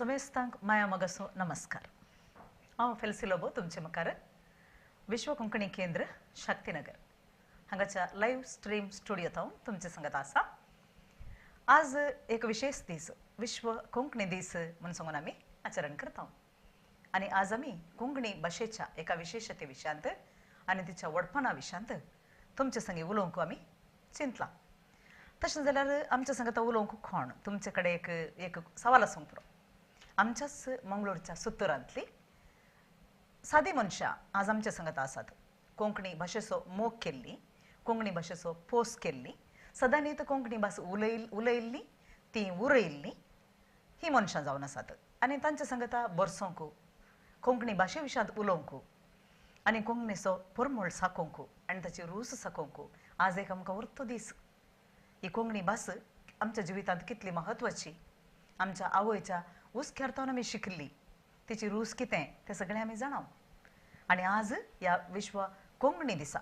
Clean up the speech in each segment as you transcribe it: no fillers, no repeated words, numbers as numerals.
समेस्तांक माया मगसो नमस्कार। हांव फेल्सी लोबो तुमचे मुखार विश्व कोंकणी केंद्र शक्तीनगर हांगाच्या लाईव्ह स्ट्रीम स्टुडियोंत तुमचे संगत आसा। आज एक विशेष दीस विश्व कोंकणी दीस म्हणून सांगून आमी आचरण करता आनी आज आमी कोंकणी भाशेच्या एका विशेषते विशयांत आनी तिच्या वडपणा विशयांत तुमचे संगी उलोवंक आमी चिंतलां। तशें जाल्यार आमच्या संगत उलोवंक कोण तुमचे कडेन एक सवाल आसूंक पुरो। आमच्याच मंगळूरच्या सुत्तुरांतली सादी मनशां आज आमच्या संगत आसात। कोंकणी भाशेचो मोग केल्ली, कोंकणी भाशेचो पोस केल्ली, सदांच कोंकणी भास उलयल्ली ती उरयल्ली ही मनशां जावन आसात। आनी तांच्या संगत बरसोंक कोंकणी भाशे विशयांत उलोवंक आनी कोंकणीचो परमळ साकोवंक आनी ताची रूस साकोवंक आज एक आमकां उरतो दीस। ही कोंकणी भास आमच्या जिवितांत कितली म्हत्वाची, आमच्या आवयच्या उस्क्यार्थावन आमी शिकली, तिची रूस कितें तें सगळें आमी जाणाव। आनी आज ह्या विश्व कोंकणी दिसा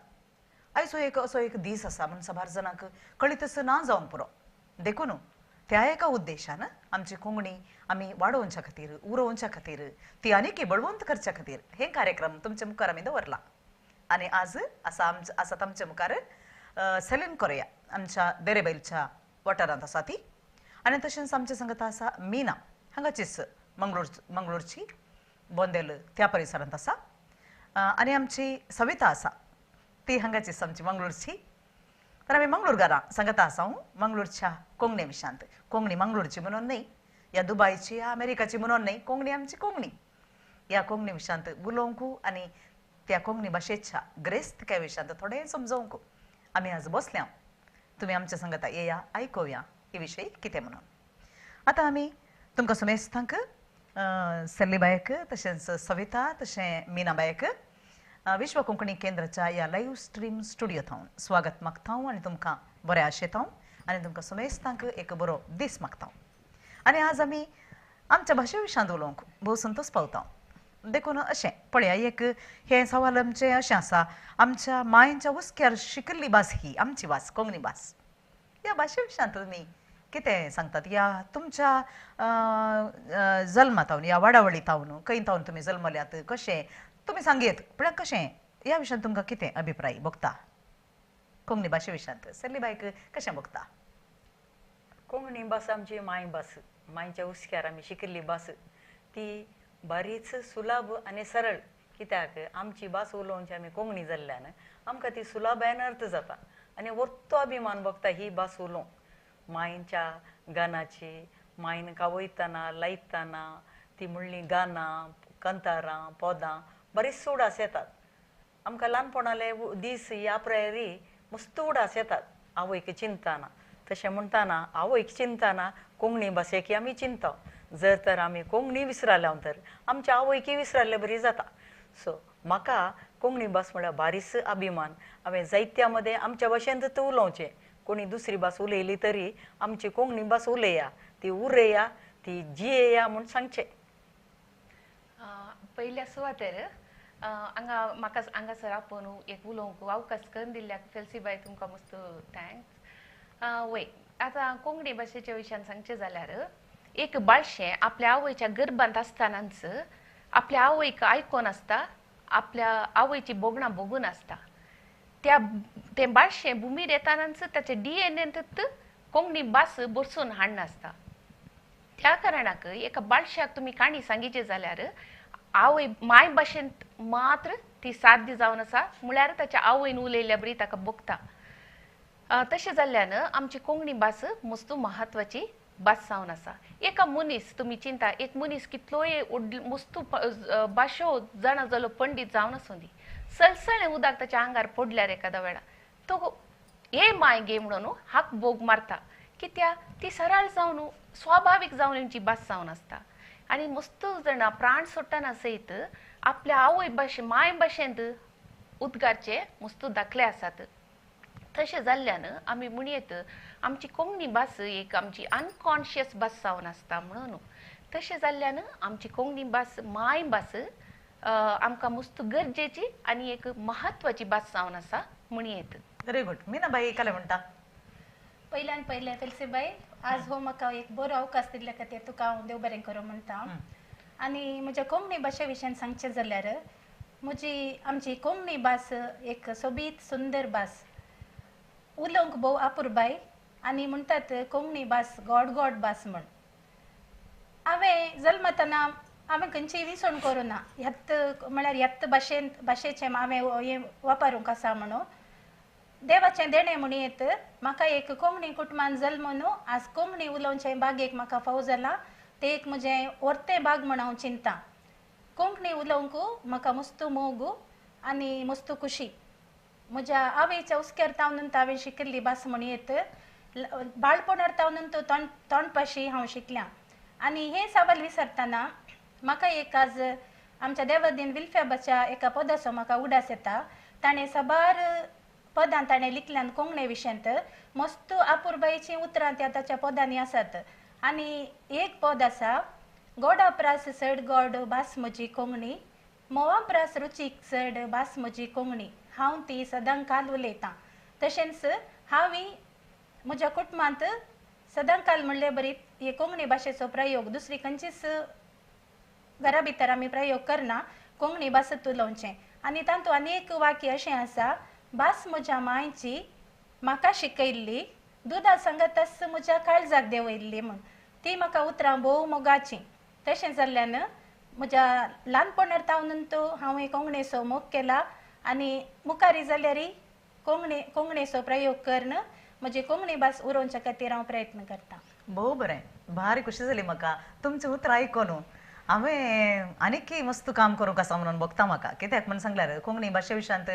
आयचो एक असो एक दीस आसा म्हणून साबार जाणांक कळीतच ना जावंक पुरो। देखून त्या एका उद्देशान आमची कोंकणी आमी वाडोवच्या खातीर उरोवच्या खातीर ती आनीक बळवंत करच्या खातीर हे कार्यक्रम तुमच्या मुखार आमी दवरला। आनी आज आसात आमच्या मुखार सेलीन कोरया आमच्या देरेबैलच्या वाठारांत आसा ती, आनी तशेंच आमच्या संगत आसा मीना हांगाचीच मंगळूरची बोंदेल त्या परिसरांत आसा। आनी आमची सविता आसा ती हांगाचीच आमची मंगळूरची। तर आमी मंगळूरकारां सांगत आसा मंगळूरच्या कोंकणी विशयांत। कोंकणी मंगळूरची म्हणून न्ही, या दुबयची या अमेरिकाची म्हणून न्ही, कोंकणी आमची कोंकणी। ह्या कोंकणी विशयांत उलोवंक आनी त्या कोंकणी भाशेच्या ग्रेस्त विशयांत थोडें समजोवंक आमी आज बसल्या। तुमी आमच्या संगत येया, आयकोवया हे विशयी कितें म्हणून। आतां आमी तुमकां समेस्तांक सेल्लीबायक तशेंच सविता तशें मीनाबायक विश्व कोंकणी केंद्राच्या ह्या लाईव्ह स्ट्रीम स्टुडियोंत हांव स्वागत मागता आनी तुमकां बरें आशेता आनी तुमकां समेस्तांक एक बरो दीस मागता। आनी आज आमी आमच्या भाशे विशयांत उलोवंक भोव संतोश पावता। देखून अशें पळया, एक हे सवाल आमचे अशें आसा, आमच्या मायेच्या उस्क्यार शिकिल्ली भास ही आमची भास कोंकणी भास, ह्या भाशे विशयांत तुमी कितें सांगतात? या तुमच्या जल्मांतावन या वाडावळींतावन खंयतावन तुमी जल्मल्यात, कशें तुमी सांगयत पण कशें ह्या विशयांत तुमकां कितें अभिप्राय भोगता कोंकणी भाशे विशयांत? सेल्लीबायक कशें भोगता? कोंकणी भास आमची मायभास, मायच्या उस्क्यार आमी शिकिल्ली भास, ती बारीच सुलभ आनी सरळ। कित्याक आमची भास उलोवची आमी कोंकणी जाल्ल्यान आमकां ती सुलभान अर्थ जाता आनी वर्तो अभिमान भोगता ही भास उलोवंक। मायेच्या गानाची, मायन कावयतना लायतना ती म्हणली गानां कंतारां पोदां बरीच उडास येतात। आमकां ल्हानपणाले दीस या प्रयरी मस्त उडास येतात आवयक चिंतना। तशें म्हणटाना आवयक चिंतना कोंकणी भाशेक आमी चिंता। जर तर आमी कोंकणी विसरल्या तर आमच्या आवयकी विसरले बरी जाता। सो म्हाका कोंकणी भास म्हळ्यार बारीच अभिमान। हांवें जायत्या मदें आमच्या भाशेंतच उलोवचें, कोणी दुसरी भास उलयली तरी आमची कोंकणी भास उलया, ती उरया, ती जियेया म्हूण सांगचें। पयल्या सुवातेर म्हाका हांगासर आपोवन एक उलोवंक अवकाश करून दिल्ल्याक फेल्सीबाई तुमकां मस्त थँक्स। वय आतां कोंकणी भाशेच्या विशयान सांगचें जाल्यार एक बाळशें आपल्या आवयच्या गर्भांत आसतनाच आपल्या आवयक आयकोन आसता, आपल्या आवयची बोगणां बघून आसता। तें बाळशें भुमीर येतानाच ताच्या DNA कोंकणी भास बरसून हाडून आसता। त्या कारणाक एका बाळशाक तुमी काणी सांगिचे जाल्यार आवय माय भाशेंत मात्र ती साध्य जावन आसा, म्हळ्यार ताच्या आवयन उलयल्ल्या बरी ताका भोगता। तशें जाल्ल्यान आमची कोंकणी भास मस्त म्हत्वाची भास जावन आसा। एका मनीस तुमी चिंता, एक मनीस कितलोय मस्त भाशो जाणा जालो पंडीत जावन आसूं दी, सळसळें उदक ताच्या आंगार पडल्यार एखाद्या वेळा तो हे माय गे म्हणून हाक बोग मारता। कित्याक ती सरळ जावन स्वाभाविक जावन तेंची भास जावन आसता। आनी मस्त जाणां प्राण सोडटना सयत आपल्या आवय भाशे माय भाशेंत उद्गारचे मस्त दाखले आसात। तशें जाल्ल्यान आमी म्हणयत आमची कोंकणी भास एक आमची अनकॉन्शियस भास जावन आसता म्हणून। तशें जाल्ल्यान आमची कोंकणी भास माय भास आमकां मस्त गरजेची आनी एक म्हत्वाची भास जावन आसा म्हणयत। Very good. मीनाबाई काय म्हणटा? पहिल्यान पहिले फेल्सीबाई आज हो म्हाका एक बरो अवकाश दिल्ल्या खातीर तुका हांव देव बरें करूं म्हणटा आनी म्हज्या कोंकणी भाशे विशयान सांगचें जाल्यार आमची कोंकणी भास एक सोबीत सुंदर भास उलोवंक भोव आपुरबाय आनी म्हणटात कोंकणी भास गोड गोड भास म्हण हांवें जल्मतना हांवें खंयचीय विसवण करूं ना ह्यात म्हळ्यार ह्यात भाशेचें हांवें हें वापरूंक आसा म्हणून देवाचें देणें म्हणीत म्हाका एक कोंकणी कुटुंबान जल्म न्हू आज कोंकणी उलोवचें बागेक म्हाका फावो जाला तें एक म्हजें व्हरतें बाग म्हण हांव चिंतां कोंकणी उलोवंक म्हाका मस्त मोग आनी मस्त खुशी म्हज्या आवयच्या उस्क्यार तावनून हांवें शिकिल्ली भास म्हणीत बाळपणार तावनून तोंडपाशी हांव शिकल्यां आनी हें सवाल विसरतना म्हाका एक आज आमच्या देवादीन विल्फ्याबाच्या एका पदाचो म्हाका उडास येता ताणें साबार पदां ताणें लिखल्यान कोंकणी विशयांत मस्त आपुरबायेचीं उतरां त्या ताच्या पदांनी आसात आनी एक पद आसा गोडा प्रास चड गोड भास म्हजी कोंकणी मोवा प्रास रुचीक चड भास म्हजी कोंकणी हांव ती सदां काल उलयतां तशेंच हांव म्हज्या कुटुंबांत सदां काल म्हणले बरी हे कोंकणी भाशेचो प्रयोग दुसरी खंयचीच घरा भितर आमी प्रयोग करना कोंकणी भासत उलोवचें आनी तातूंत आनी एक वाक्य अशें आसा भास म्हज्या मांयची म्हाका शिकयल्ली दुदा संगतस म्हज्या काळजाक देंवयल्ली म्हण ती म्हाका उतरां भोव मोगाचीं तशें जाल्ल्यान म्हज्या ल्हानपणार तावनून हांवें कोंकणीचो मोग केला आनी मुखारी जाल्यार कोंकणीचो प्रयोग करन म्हजी कोंकणी भास उरोवच्या खातीर हांव प्रयत्न करतां भोव बरें भारी खुशी जाली म्हाका तुमचें उतर आयकून हांवें आनीकय मस्त काम करूंक आसा म्हणून बघता म्हाका कित्याक म्हणून सांगल्यार कोंकणी भाशे विशयांत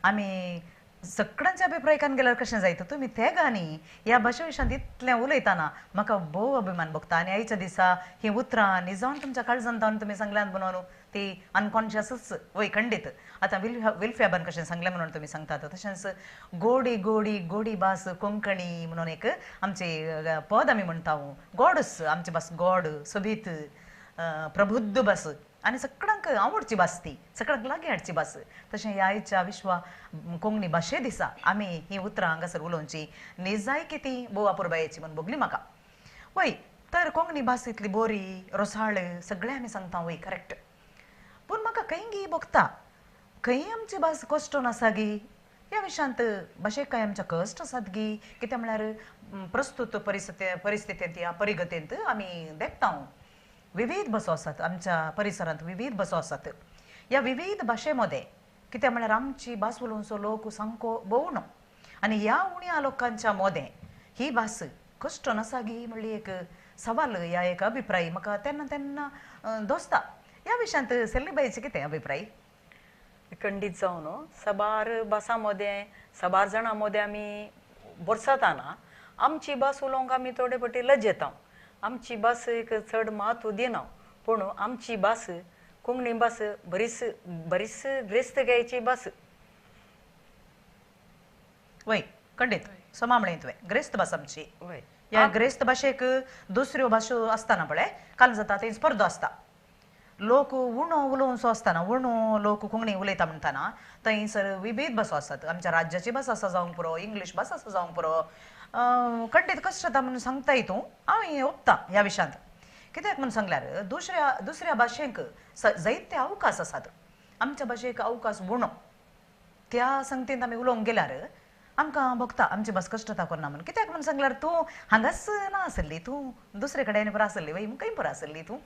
आमी सगळ्यांचे अभिप्रायकान गेल्यार कशें जायत तुमी ते गाणी ह्या भाशे विशयांत इतलें उलयतना म्हाका भोव अभिमान भोगता आनी आयच्या दिसा ही उतरां निजावन तुमच्या काळजांत जावन तुमी सांगल्यान म्हणून ती अनकॉन्शियसच वय खंडीत आतां विल्फ्याबान कशें सांगलें म्हणून तुमी सांगतात तशेंच गोडी गोडी गोडी भास कोंकणी म्हणून एक आमची पद आमी म्हणटा गोडस आमची भास गोड सोबीत प्रबुद्ध भास आनी सगळ्यांक आवडची भास ती सगळ्यांक लागीं हाडची भास तशें ह्या आयच्या विश्वा कोंकणी भाशे दिसा आमी ही उतरां हांगासर उलोवची निजायकी ती भोव आपुरबायेची म्हण भोगली म्हाका वय तर कोंकणी भास इतली बोरी रोसाळ सगळें आमी सांगता वय करेक्ट पूण म्हाका खंय भोगता खंय आमची भास कश्टून आसा गी ह्या विशयांत भाशेक कांय आमच्या कश्ट आसात गी कित्याक म्हळ्यार प्रस्तुत परिस्थितींत ह्या परिगतींत आमी देखता विविध भासो आसात आमच्या परिसरांत विविध भासो आसात ह्या विविध भाशे मदें कित्याक म्हळ्यार आमची भास उलोवचो लोक सामको भोव न्हू आनी ह्या उण्या लोकांच्या मदें ही भास कश्ट नासा गी म्हणली एक सवाल ह्या एक अभिप्राय म्हाका तेन्ना तेन्ना दोस्ता ह्या विशयांत सेल्लीबाईचे कितें अभिप्राय खंडीत जावन सबार भासां मदें सबार जाणां मदें आमी बरसताना आमची भास उलोवंक आमी थोडे फावटी लज येता आमची भास एक चड म्हत्व दिना पूण आमची भास कोंकणी भास बरीच ग्रेस्त भास वय खंडीत समामणें तुवें ग्रेस्त भास आमची ह्या ग्रेस्त भाशेक दुसऱ्यो भासो आसतना पळय काल जाता थंय स्पर्धो आसता लोक उणो उलोवचो आसतना उणो लोक कोंकणी उलयता म्हणटाना थंयसर विविध भासो आसात आमच्या राज्याची भास आसा जावंक पुरो इंग्लीश भास आसा जावंक पुरो खंडीत कशें जाता म्हणून सांगता हितूं हांव ओपता ह्या विशयांत कित्याक म्हणून सांगल्यार दुसऱ्या भाशेक जायते अवकाश आसात आमच्या भाशेक अवकाश उणो त्या संगतींत आमी उलोवंक गेल्यार आमकां भोगता आमची भास कश्ट करना म्हणून कित्याक म्हणून सांगल्यार तूं हांगाच ना आसली तूं दुसरे कडेन पुरो आसली वय मुखाय पुरो आसली तूं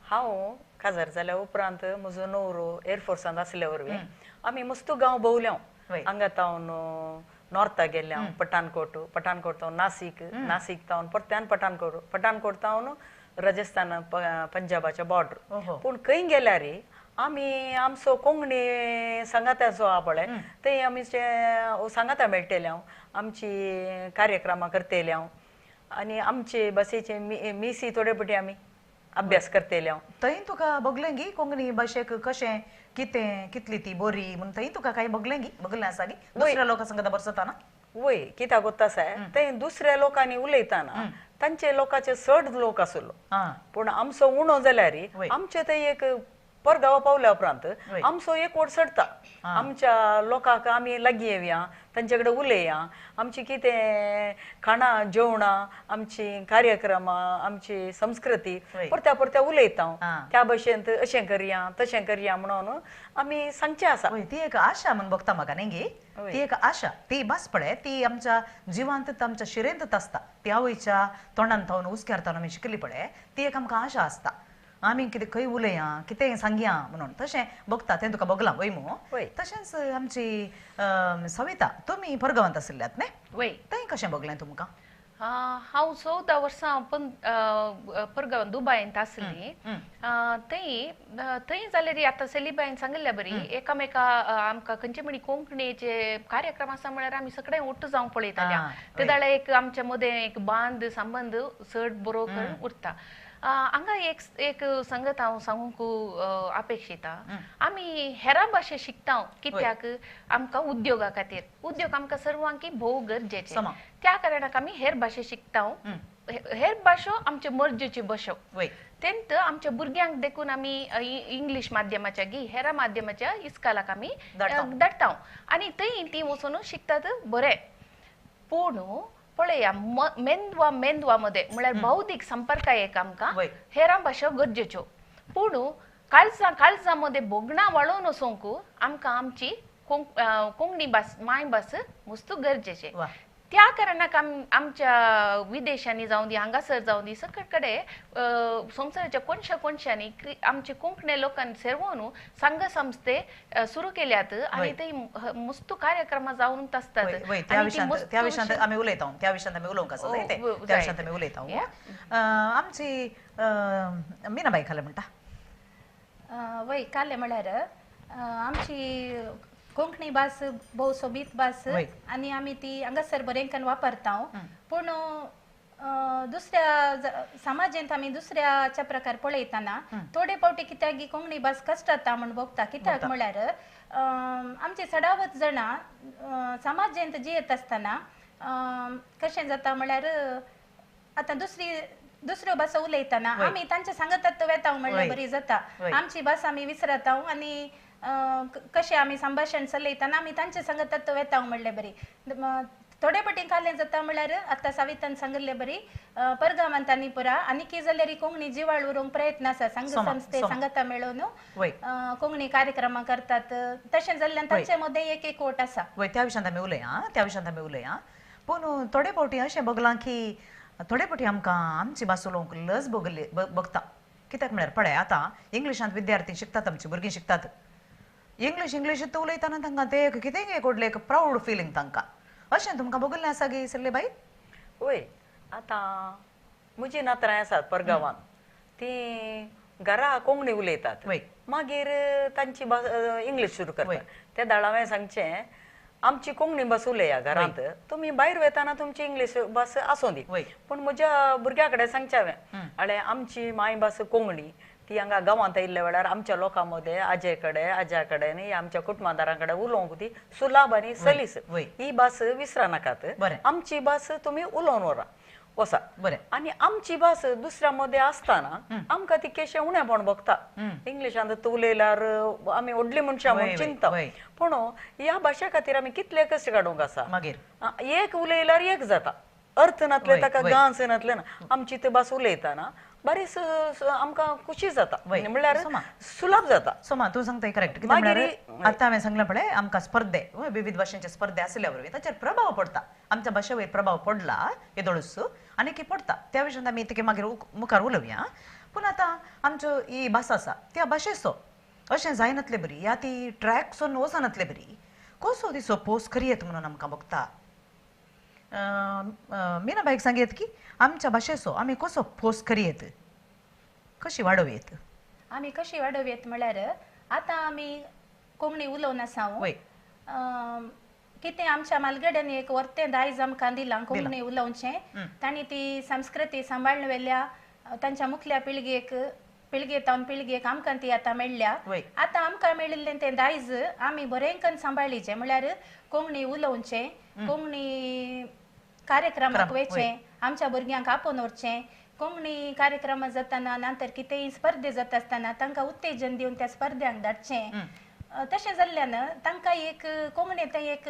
हांव काजार जाल्या उपरांत म्हजो न्हवरो एअरफोर्सांत आसले वरवीं आमी मस्त गांव भोंवल्या हांगा तावन नॉर्था गेल्या पठाणकोट तावन नासीक तावन परत्यान पठाणकोट तावन राजस्थान पंजाबाच्या बॉर्डर पूण खंय गेल्यार आमी आमचो कोंकणी सांगात्याचो आहा पळय थंय आमी सांगाता मेळटले आमची कार्यक्रमां करतले आनी आमचे भाशेचे मिसी थोडे फावटी आमी अभ्यास करतले थंय तुका बगलें गी कोंकणी भाशेक कशें कितें कितली ती बरी म्हूण थंय तुका कांय बगलें आसा गी दुसऱ्या लोकां संगत बसताना वय कित्याक गोत्ता आसा थंय दुसऱ्या लोकांनी उलयताना तांचे लोकांचे चड लोक आसलो पूण आमचो उणो जाल्यार आमचे थंय एक परगावा पावल्या उपरांत वय. आमचो एक वट सडता आमच्या लोकांक आमी लागीं येवया तांचे कडेन उलया आमची कितें खाणां जेवणां आमची कार्यक्रमां आमची संस्कृती वय. परत्या परत्या उलयता हा. त्या भशेन अशें करया तशें करया म्हणून आमी सांगचें आसा वय, ती एक आशा म्हणून बघता म्हाका न्ही गे वय. ती एक आशा ती बस पळय ती आमच्या जिवांत आमच्या शिरेंत आसता ती आवयच्या तोंडान थावन उस्क्यार आमी शिकली पळय ती एक आमकां आशा आसता आमी कितें खंय उलया कितें सांगया म्हणून तशें बघता तें तुका बगलां वय मू वय. तशेंच आमची सविता तुमी परगांवांत आशिल्ल्यात न्ही वय तें कशें बगलें तुमकां हांव 14 वर्सां पण परगांवांत दुबयंत आसली थंय जाल्यार आतां सेलिबाईन सांगिल्ल्या बरी एकामेका आमकां खंयचे म्हणी कोंकणीचे कार्यक्रम आसा म्हळ्यार आमी सगळे ओट्ट जावन पळयताले ते दाळे एक आमच्या मदें एक बांद संबंध चड बरो करून उरता हांगा एक संगत हांव सांगूंक अपेक्षिता आमी हेरां भाशे शिकता कित्याक आमकां उद्योगा खातीर उद्योग आमकां सर्वांकी भोव गरजेचे समा. त्या कारणाक आमी हेर भाशे शिकता हेर भाशो आमचे मर्जेच्यो भाशो वय तेंत आमच्या भुरग्यांक देखून आमी इंग्लीश माध्यमाच्या हेरा माध्यमाच्या इस्कालाक आमी धाडटा आनी थंय ती वचून शिकतात बरें पूण पळया मेंदवा मध्ये म्हळ्यार बौद्धीक संपर्क एक आमकां हेरां भाशा गरजेच्यो पूण काळजा मध्ये बोगणा वाळोवन वचोंक आमकां आमची कोंकणी भास मायभास मस्त गरजेचे त्या कारणाक आमच्या विदेशांनी जावं दी हांगासर जावं दी सकट कडेन संवसाराच्या कोणशांनी आमचे कोंकणी लोकांनी सेरवून संघ संस्थे सुरू केल्यात आनी थंय मस्त कार्यक्रमां जावन आसतात त्या विशयांत आमी उलयता त्या विशयांत आमी उलोवंक आसा त्या विशयांत आमी उलयता आमची मीनाबाई खाले म्हणटा वय काले म्हळ्यार आमची कोंकणी भास भोव सोबीत भास आनी आमी ती हांगासर बरेंकन वापरता पूण दुसऱ्या समाजेंत आमी दुसऱ्याच्या प्रकार पळयतना थोडे फावटी कित्याक कोंकणी भास कश्ट जाता म्हण बघता कित्याक म्हळ्यार आमचे चडावत जाणां समाजेंत जियेत आसतना कशें जाता म्हळ्यार आतां दुसऱ्यो भास उलयतना आमी तांच्या सांगतात वेता म्हणल्यार बरी जाता आमची भास आमी विसरता आनी कशें आमी संभाशण चलयतना आमी तांचे सांगतात वेता म्हणले बरी थोडे पटीन कालें जाता म्हळ्यार आतां सावितान सांगले बरी परगांवांत आनी पुरा आनी कितें जाल्यार कोंकणी जिवाळ उरोवंक प्रयत्न आसा संघ संस्थे सांगता मेळोवन कोंकणी कार्यक्रमां करतात तशें जाल्ल्यान तांचे मदें एक एकवट आसा त्या विशयांत आमी उलया पूण थोडे फावटी अशें बगलां की थोडे फावटी आमकां आमची भास उलोवंक लज बगता कित्याक म्हळ्यार पळय आतां इंग्लिशांत विद्यार्थी शिकतात आमची भुरगीं शिकतात इंग्लीश उलयतना तांकां ते कितें एक व्हडलें एक प्रावड फिलींग तांकां अशें तुमकां बगल्लें आसा गे सल्ले बाई वय आतां म्हजी नातरां आसात परगांवांत ती घरा कोंकणी उलयतात मागीर तांची भास इंग्लीश सुरू करतात त्या दाळा हांवें सांगचें आमची कोंकणी भास उलया घरांत तुमी भायर वयताना तुमची इंग्लीश भास आसूं दी पूण म्हज्या भुरग्या कडेन सांगचें हांवें आळे आमची मायभास कोंकणी ती हांगा गांवांत येयल्ल्या वेळार आमच्या लोकां मदें आजे कडेन आज्या कडेन आमच्या कुटुंबादारां कडेन उलोवंक ती सुलाभ आनी सलीस ही भास विसरा नाकात आमची भास तुमी उलोवन वसा बरें आनी आमची भास दुसऱ्या मदें आसतना आमकां ती केशें उणेपण बगता इंग्लिशांत तूं उलयल्यार आमी व्हडली मनशां म्हूण चिंतता पूण ह्या भाशे खातीर आमी कितले कश्ट काडूंक आसा मागीर एक उलयल्यार एक जाता अर्थ नातले ताका गांस नातले ना आमची ती भास उलयतना बरेच आमकां खुशी जाता म्हळ्यार सुलभ जाता सोमा तूं सांगता करेक्ट कित्याक म्हळ्यार आतां हांवें सांगलें पळय आमकां स्पर्धे विविध भाशेचे स्पर्धे आसल्या वरवीं ताचेर प्रभाव पडटा आमच्या भाशे वयर प्रभाव पडला येदोळूच आनी की पडटा त्या विशयान आमी तेगे मागीर मुखार उलोवया पूण आतां आमच्यो ही भास आसा त्या भाशेचो अशें जायनातलें बरी या ती ट्रॅक सोन वचनातलें बरी कसो दिसो पोस करियेत म्हणून आमकां बगता मीनाबाईक सांगयत की आमच्या भाशेचो आमी कसो फोस करियेत कशी वाडोवयेत आमी कशी वाडोवयेत म्हळ्यार आतां आमी कोंकणी उलोवन आसा कितें आमच्या मालगड्यान एक वर्तें दायज आमकां दिलां कोंकणी उलोवचें तांणी ती संस्कृती सांबाळून व्हेल्या तांच्या मुखल्या पिळगेतावन पिळगेक आमकां ती आतां मेळ्ळ्या आतां आमकां मेळिल्लें तें दायज आमी बरेंकन सांबाळीचें म्हळ्यार कोंकणी उलोवचें कोंकणी कार्यक्रमाक वयचें आमच्या भुरग्यांक आपोवन व्हरचें कोंकणी कार्यक्रम जाताना नंतर कितेंय स्पर्धे जाता आसतना तांकां उत्तेजन दिवन त्या स्पर्धांक धाडचें तशें जाल्ल्यान तांकां एक कोंकणींत एक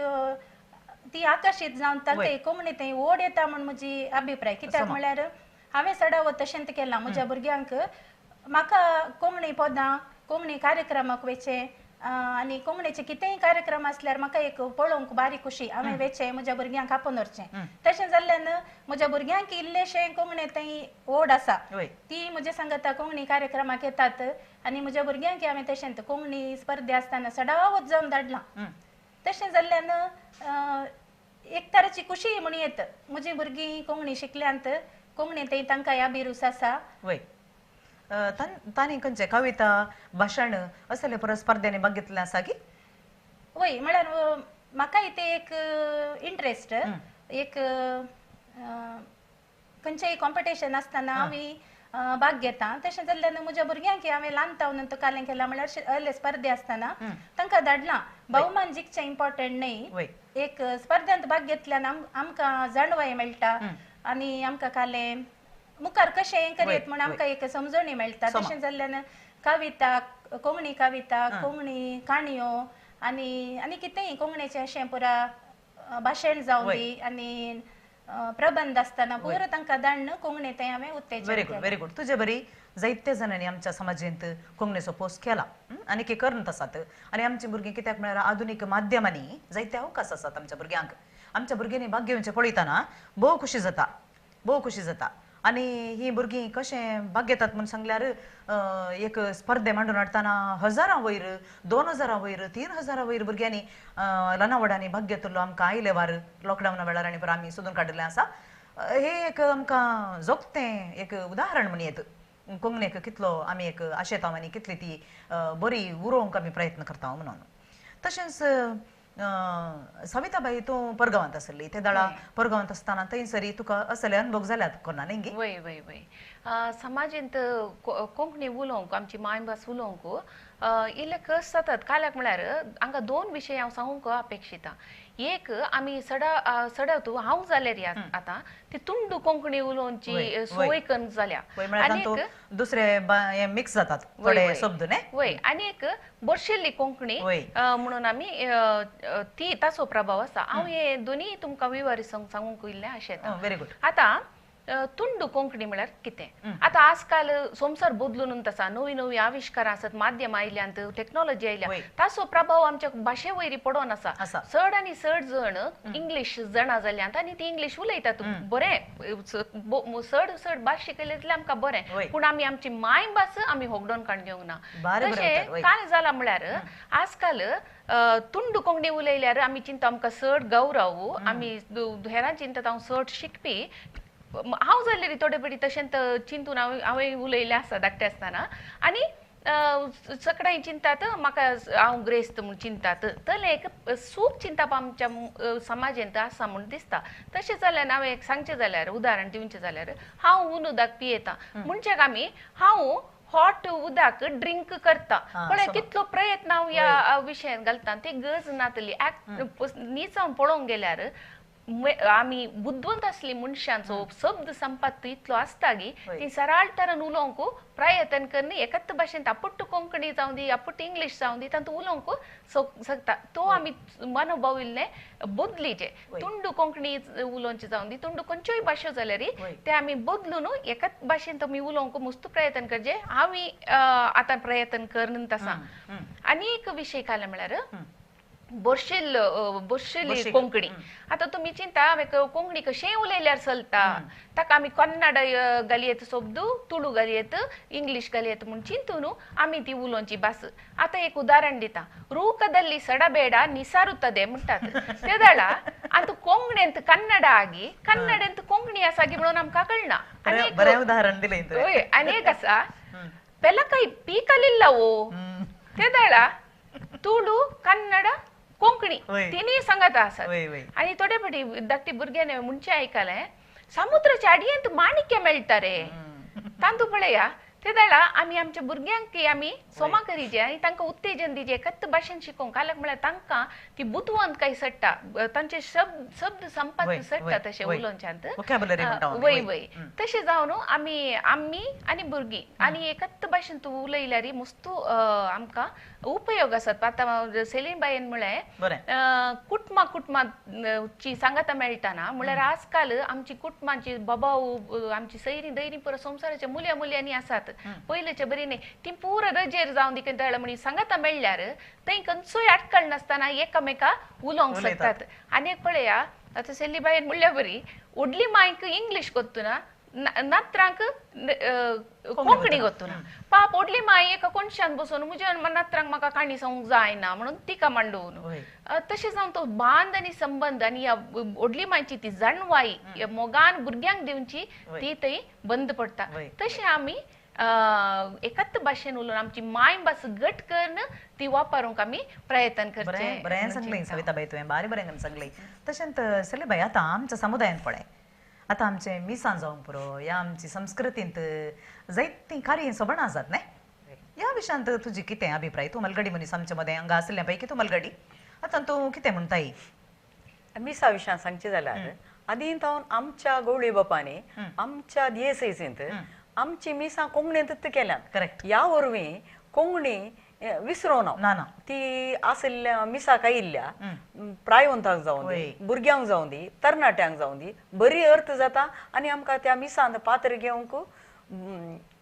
ती आकर्शीत जावन तांकां एक कोंकणींत ओड येता म्हण म्हजी अभिप्राय कित्याक म्हळ्यार हांवें सडावत तशेंच केलां म्हज्या भुरग्यांक म्हाका कोंकणी पदां कोंकणी कार्यक्रमाक वयचें आनी कोंकणीचे कितेंय कार्यक्रम आसल्यार म्हाका एक पळोवंक बारी खुशी हांवें वेचें म्हज्या भुरग्यांक आपोवन व्हरचें तशें जाल्ल्यान म्हज्या भुरग्यांक इल्लेशें कोंकणींत ओड आसा ती म्हजे सांगता कोंकणी कार्यक्रमाक येतात आनी म्हज्या भुरग्यांक हांवें तशेंच कोंकणी स्पर्धे आसतना सडावत जावन धाडलां तशें जाल्ल्यान एक तराची खुशी म्हण येत म्हजी भुरगीं कोंकणी शिकल्यांत कोंकणींत तांकां अभिरूच आसा तांणी खंयचे कविता भाशण असले परत स्पर्धेने बघितले आसा की वय म्हळ्यार म्हाकाय ते एक इंट्रस्ट एक खंयचेय कॉम्पिटिशन आसतना हांव भाग घेता तशें जाल्ल्यान म्हज्या भुरग्यांक हांवें ल्हानतावन कालें केलां म्हळ्यार असले स्पर्धे आसतना तांकां धाडलां भोवमान जिखचें इम्पॉर्टंट न्हय एक स्पर्धांत भाग घेतल्यान आमकां जाणवाय मेळटा आनी आमकां कालें मुखार कशें करीत म्हण आमकां एक समजणी मेळटा तशें जाल्ल्यान कविता कोंकणी कविता कोंकणी काणयो आनी आनी कितेंय कोंकणीचें अशें पुरा भाशण जावं दी आनी प्रबंध आसतना पुरो तांकां धाडन कोंकणींत हांवें उत्तेजन व्हेरी गुड तुजे बरी जायते जाणांनी आमच्या समाजांत कोंकणीचो पोस केला आनी की करत आसात आनी आमची भुरगीं कित्याक म्हळ्यार आधुनीक माध्यमांनी जायते अवकाश आसात आमच्या भुरग्यांक आमच्या भुरग्यांनी भाग घेवचें पळयतना भोव खुशी जाता आनी ही भुरगीं कशें भाग घेतात म्हणून सांगल्यार एक स्पर्धे मांडून हाडटाना 1000 वयर 2000 वयर 3000 वयर भुरग्यांनी ल्हानवडांनी भाग घेतलो आमकां आयले वार लॉकडावना वेळार आनी आमी सोदून काडिल्लें आसा हे एक आमकां जोगतें एक उदाहरण म्हण येत कोंकणीक कितलो आमी एक आशेताव आनी कितली ती बरी उरोवंक आमी प्रयत्न करता म्हणून तशेंच सविताबाई तूं परगांवांत आसली ते दाळा परगांवांत आसतना थंयसरी तुका असले अनुभव जाल्यात कोणा न्ही वय वय वय समाजींत कोंकणी उलोवंक आमची मायभास उलोवंक इल्ले कस जातात काल्याक म्हळ्यार हांगा 2 विशय हांव सांगूंक अपेक्षिता एक आमी सडवतू हांव जाल्यार आतां ती तुंडू कोंकणी उलोवची सोय करून जाल्या आनी दुसरे मिक्स जातात थोडे शब्द न्ही वय आनी एक बरशिल्ली कोंकणी म्हणून आमी ती ताचो प्रभाव आसा हांव हे दोनी तुमकां विवरी सांगूंक इल्लें आशेता व्हेरी गुड आतां तुंडू कोंकणी म्हळ्यार कितें आतां आजकाल संवसार बदलून आसा नवी नवी आविश्कार आसात माध्यम आयल्यांत टेक्नॉलॉजी आयल्या ताचो प्रभाव आमच्या भाशे वयरी पडोन आसा चड आनी चड जण इंग्लीश जाणा जाल्यांत आनी ती इंग्लीश उलयतात बरें चड भास शिकयले जाल्यार आमकां बरें पूण आमी आमची मायभास आमी होगडोन काडून घेवंक ना तशें कांय जालां म्हळ्यार आजकाल तुंडू कोंकणी उलयल्यार आमी चिंता आमकां चड गौरव आमी हेरां चिंतात हांव चड शिकपी हांव जाल्लेरी थोडे बडी तशेंत चिंतून हांवें उलयलें आसा धाकटें आसतना आनी सगळ्यांक चिंतात म्हाका हांव ग्रेस्त म्हूण चिंतात तले एक सूख चिंतप आमच्या समाजांत आसा म्हूण दिसता तशें जाल्यार हांवें एक सांगचें जाल्यार उदाहरण दिवचें जाल्यार हांव ऊन उदक पियेता म्हणचेक आमी हांव हॉट उदक ड्रिंक करता पण कितलो प्रयत्न हांव ह्या विशयान घालता ती गरज नातली निचावन पळोवंक गेल्यार आमी बुद्धवंत आसली मनशांचो शब्द संपत्ती इतलो आसता की ती सराळ तरेन उलोवंक प्रयत्न करनी एकच भाशेन आपट कोंकणी जावं दी आपट इंग्लीश जावं दी तातूंत उलोवंक शकता तो आमी मनोभाव इल्लें बदलीचे तुंडू कोंकणी उलोवची जावं दी तुंडू खंयच्योय भाशो जाल्यार ते आमी बदलून एकच भाशेन तुमी उलोवंक मस्त प्रयत्न करचे हांव आतां प्रयत्न करनत आसा आनी एक विशय काले म्हळ्यार बोर्शिल्ली कोंकणी आता तुम्ही चिंता हांवें कोंकणी कशेंय उलयल्यार चलता ताका आमी कन्नड घाली येता शब्द तुळू घाली येता इंग्लीश घाली येता म्हूण चिंतून आमी ती उलोवची भास आतां एक उदाहरण दिता रूकदल्ली सडಬೇಡ निसारुತ್ತದೆ म्हणटात ते दाळा आतां कोंकणींत कन्नड आगी कन्नडेंत कोंकणी आसा गी म्हणून आमकां कळना बरें उदाहरण दिलें होय आनीक आसा पेलकाई पीकलिल्लवो ते दाळा तुळू कन्नड कोंकणी तिनी सांगत आसात आनी थोडे फाटी धाकटी भुरग्याने म्हणचे आयकलें समुद्राच्या आडयेंत माणिक्य मेळटा रे तांतू पळया ते जाल्यार आमी आमच्या भुरग्यांक आमी सोमा करीचे आनी तांकां उत्तेजन दिजे कत्त भाशेन शिकोवंक काल्याक म्हळ्यार तांकां ती बुतवंत काही सट्टा तांचे शब्द संपत सट्टा तशें उलोवच्यांत वय वय तशें जावन आमी आनी भुरगीं आनी कत्त भाशेन तूं उलयल्यार मस्तू आमकां उपयोग आसात आतां सेलीन बायन म्हळ्यार कुटुंबाची सांगाता मेळटाना म्हळ्यार आजकाल आमची कुटुंबाची बाबाऊ आमची सैरी दैरी पुरो संवसाराच्या मुल्यांनी आसात पयलींचे बरी न्ही ती पुरो रजेर जावन दिकेन म्हणी सांगाता मेळ्ळ्यार थंय खंयचोय आटकळ नासतना एकामेका उलोवंक शकतात आनी एक पळया आतां सेली बायन म्हणल्या बरी उडली मांयक इंग्लीश कोत्तुना नात्रांक कोंकणी गोतुना पाप ओडली माय एका कोणशान बसून मुजे नात्रांक म्हाका काणी सांगूंक जायना म्हणून तिका मांडोवन तशें जावन तो बांद आनी संबंध आनी ह्या ओडली मायची ती जाणवाई मोगान भुरग्यांक दिवची ती थंय बंद पडटा तशें आमी एकच भाशेन उलोवन आमची मायभास घट करून ती वापरूंक आमी प्रयत्न करचे बरें सांगलें सविताबाई तुवें बरें सांगलें तशेंच सेलीबाई आतां आमच्या समुदायान पळय आतां आमचे मिसां जावंक पुरो या आमची संस्कृतींत जायतीं कार्य सोबणां आसात न्ही ह्या विशयांत तुजी कितें अभिप्राय तूं मलगडी मनीस आमच्या मदें हांगा आसल्या पैकी तूं मलगडी आतां तूं कितें म्हणटाय मिसा विशयान सांगचें जाल्यार आदीं जावन आमच्या गवळी बापांनी आमच्या दियेसैसींत आमची मिसां कोंकणींतच केल्यात करेक्ट ह्या वरवीं कोंकणी विसरोना ना ती आसल्या मिसाक आयिल्ल्या प्रायवंतांक जावं दी भुरग्यांक जावं दी तरणाट्यांक जावं दी बरी अर्थ जाता आनी आमकां त्या मिसांत पात्र घेवंक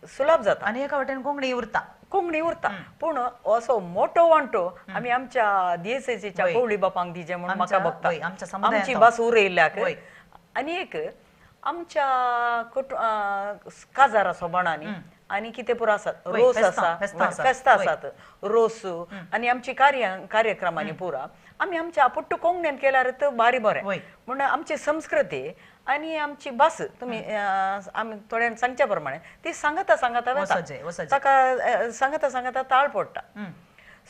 सुलभ जाता आनी एका वाटेन कोंकणी उरता पूण असो मोठो वांटो आमी आमच्या दियेसेच्या गवळी बापांक दिजे म्हणून म्हाका बघता आमची भास उरयल्याक आनी एक आमच्या काजारा सोबणांनी आनी कितें पुरो आसात रोस आसा फेस्तां आसात रोस आनी आमची कार्यक्रमांनी पुरा आमी आमच्या पुट्ट कोंकणीन केल्यार भारी बरें म्हण आमची संस्कृती आनी आमची भास तुमी आमी थोड्यान सांगच्या प्रमाणे ती सांगता ताका सांगता ताळ पडटा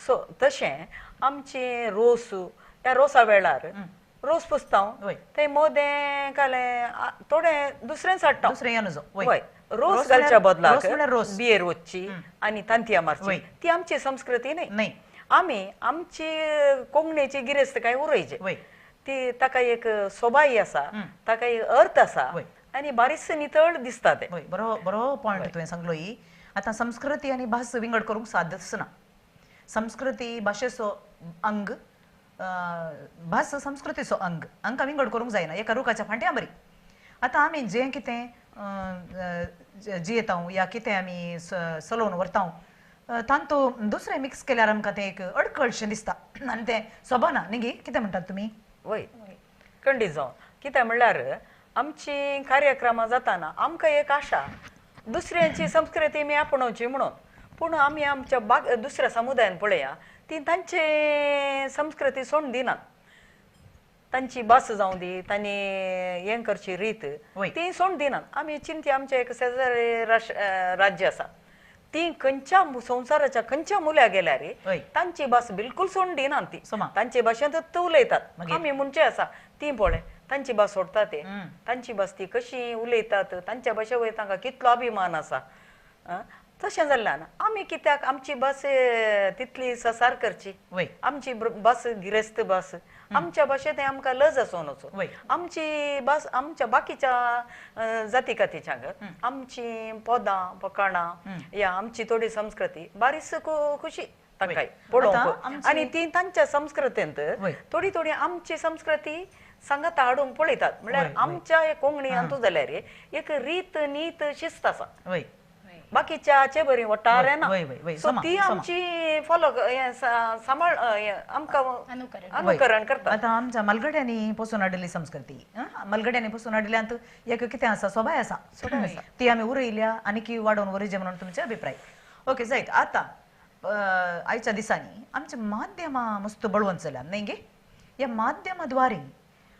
सो तशें आमचे रोस त्या रोसा वेळार रोस पुसताव ते मोदें काले थोडे दुसरें साडटा वय रोस घालच्या बदलाक बियर वचची आनी तांतयां मारची ती आमची संस्कृती न्ही आमी आमची कोंकणीची गिरेस्त काय उरयचे ती ताका एक सोबाई आसा ताका एक अर्थ आसा आनी बारीकस नितळ दिसता ते बरो पॉयंट तुवें सांगलो ही आतां संस्कृती आनी भास विंगड करूंक साध्यच ना संस्कृती भाशेचो अंग भास संस्कृतीचो अंग हांकां विंगड करूंक जायना एका रुखाच्या फांट्यां बरी आतां आमी जें कितें जियेता या कितें आमी चलोवन व्हरता तांतूं दुसरें मिक्स केल्यार आमकां तें एक अडखळशें दिसता आनी तें सोबना न्ही कितें म्हणटात तुमी वय खंडीत जावन कितें म्हणल्यार आमची कार्यक्रमां जाताना आमकां एक आशा दुसऱ्यांची संस्कृती आमी आपणोवची म्हणून पूण आमी आमच्या दुसऱ्या समुदायान पळया ती तांची संस्कृती सोडून दिनात तांची भास जावं दी तांणी हें करची रीत ती सोडून दिनात आमी चिंती आमचें एक शेजारी राज्य आसा ती खंयच्या संवसाराच्या खंयच्या मुल्या गेल्यार तांची भास बिलकुल सोडून दिनात ती तांचे भाशेंत उलयतात आमी म्हणचे आसा ती पळय तांची भास सोडता ते तांची भास ती कशी उलयतात तांच्या भाशे वयर तांकां कितलो अभिमान आसा तशें जाल्यार आमी कित्याक आमची भास तितली ससार करची आमची भास गिरेस्त भास आमच्या भाशेंत आमकां लज आसूं नचो आमची भास आमच्या बाकीच्या जाती कातीच्यांक आमची पोदां पकाणां या आमची थोडी संस्कृती बारीस खुशी तांकां पळोवंक आनी ती तांच्या संस्कृतींत थोडी थोडी आमची संस्कृती सांगाता हाडूंक पळयतात म्हळ्यार आमच्या कोंकणी हातूंत जाल्यार एक रीत नीत शिस्त आसा बाकीच्या बरी वटारे ना सो ती आमची फॉलो सांबाळ आमकां अनुकरण करता आतां आमच्या मलगड्यांनी पसून हाडिल्ली संस्कृती मलगड्यांनी पसून हाडिल्ल्यांत एक कितें आसा सोबाय आसा ती आमी उरयल्या आनी की वाडोवन व्हरचें म्हणून तुमचे अभिप्राय ओके जायत आतां आयच्या दिसांनी आमचे माध्यमां मस्त बळवंत जाल्यात न्ही गे ह्या माध्यमाद्वारे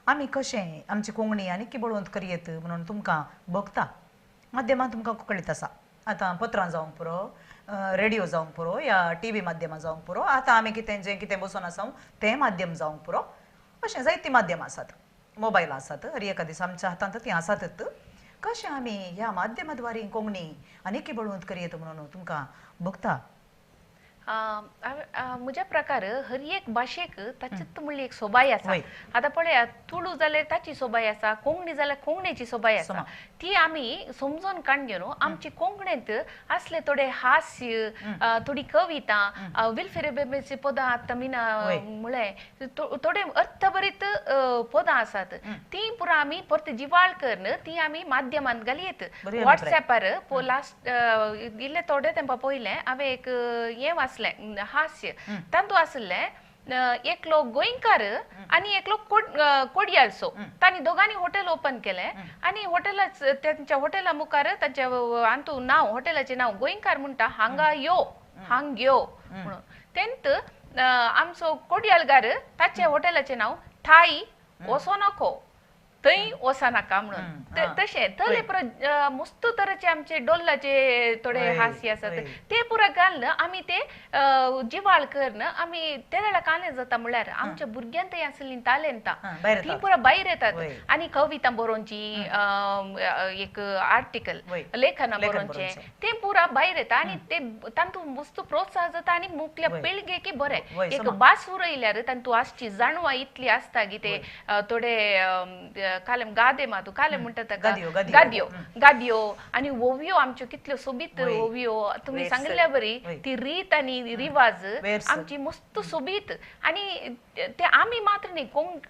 आमी कशें आमची कोंकणी आनी की बळवंत करयेत म्हणून तुमकां भोगता माध्यमां तुमकां कळीत आसा आतां पत्रां जावंक पुरो रेडिओ जावंक पुरो या टीव्ही माध्यमां जावंक पुरो आतां आमी जें कितें बसून आसा तें माध्यम जावंक पुरो अशें जायतीं माध्यमां आसात मोबायलां आसात हर एका दीस आमच्या हातांत तीं आसातच कशें आमी ह्या माध्यमाद्वारे कोंकणी आनीक बळवंत करयेत म्हणून तुमकां भोगता. म्हज्या प्रकार हर एक भाशेक ताचीच म्हणली एक सोबाय आसा. आतां पळया तुळू जाल्यार ताची सोबाय आसा, कोंकणी जाल्यार कोंकणीची सोबाय आसा. ती आमी समजून काडली न्हू. आमची कोंकणींत असले थोडे हास्य, थोडी कविता, विलफिरेबेची पदां आतां मिना म्हळें थोडे अर्थभरीत पदां आसात. ती पुरो आमी परत जिवाळ करून ती आमी माध्यमांत घालयेत. व्हॉट्सॅपार लास्ट इल्ले थोडे तेंपा पयलें हांवें एक हें वाचलें हास्य. तातूंत आसलें एकलो गोंयकार आनी एकलो कोडयाळचो. तांणी दोगांनी हॉटेल ओपन केलें आनी त्यांच्या हॉटेला मुखार तांच्या हातूंत नांव हॉटेलाचें नांव गोंयकार म्हणटा हांगा यो हांग यो म्हणून. तेंत आमचो कोडयाळकार ताच्या हॉटेलाचें नांव थाई वचो नाको थंय वचनाका म्हणून. तशें तले पुरो मस्त तरेचे आमचे डोल्लाचे थोडे हास्य आसात ते पुरो घालून आमी ते जिवाळ करून आमी ते वेळा कालें जाता म्हळ्यार आमच्या भुरग्यांत आसली तालेंटां ती पुरो भायर येतात. आनी कविता बरोवची, एक आर्टिकल लेखनां बरोवचें ते पुरो भायर येता आनी ते तातूंत मस्त प्रोत्साह जाता आनी मुखल्या पिळगेक बरें. एक भास उरयल्यार तातूंत आसची जाणवां इतली आसता की ते थोडे कालेम गादे मातू काले म्हणटात गादयो आनी ओवियो आमच्यो कितल्यो सोबीत ओवियो तुमी सांगल्या बरी. ती रीत आनी रिवाज आमची मस्त सोबीत. आनी ते आमी मात्र न्ही,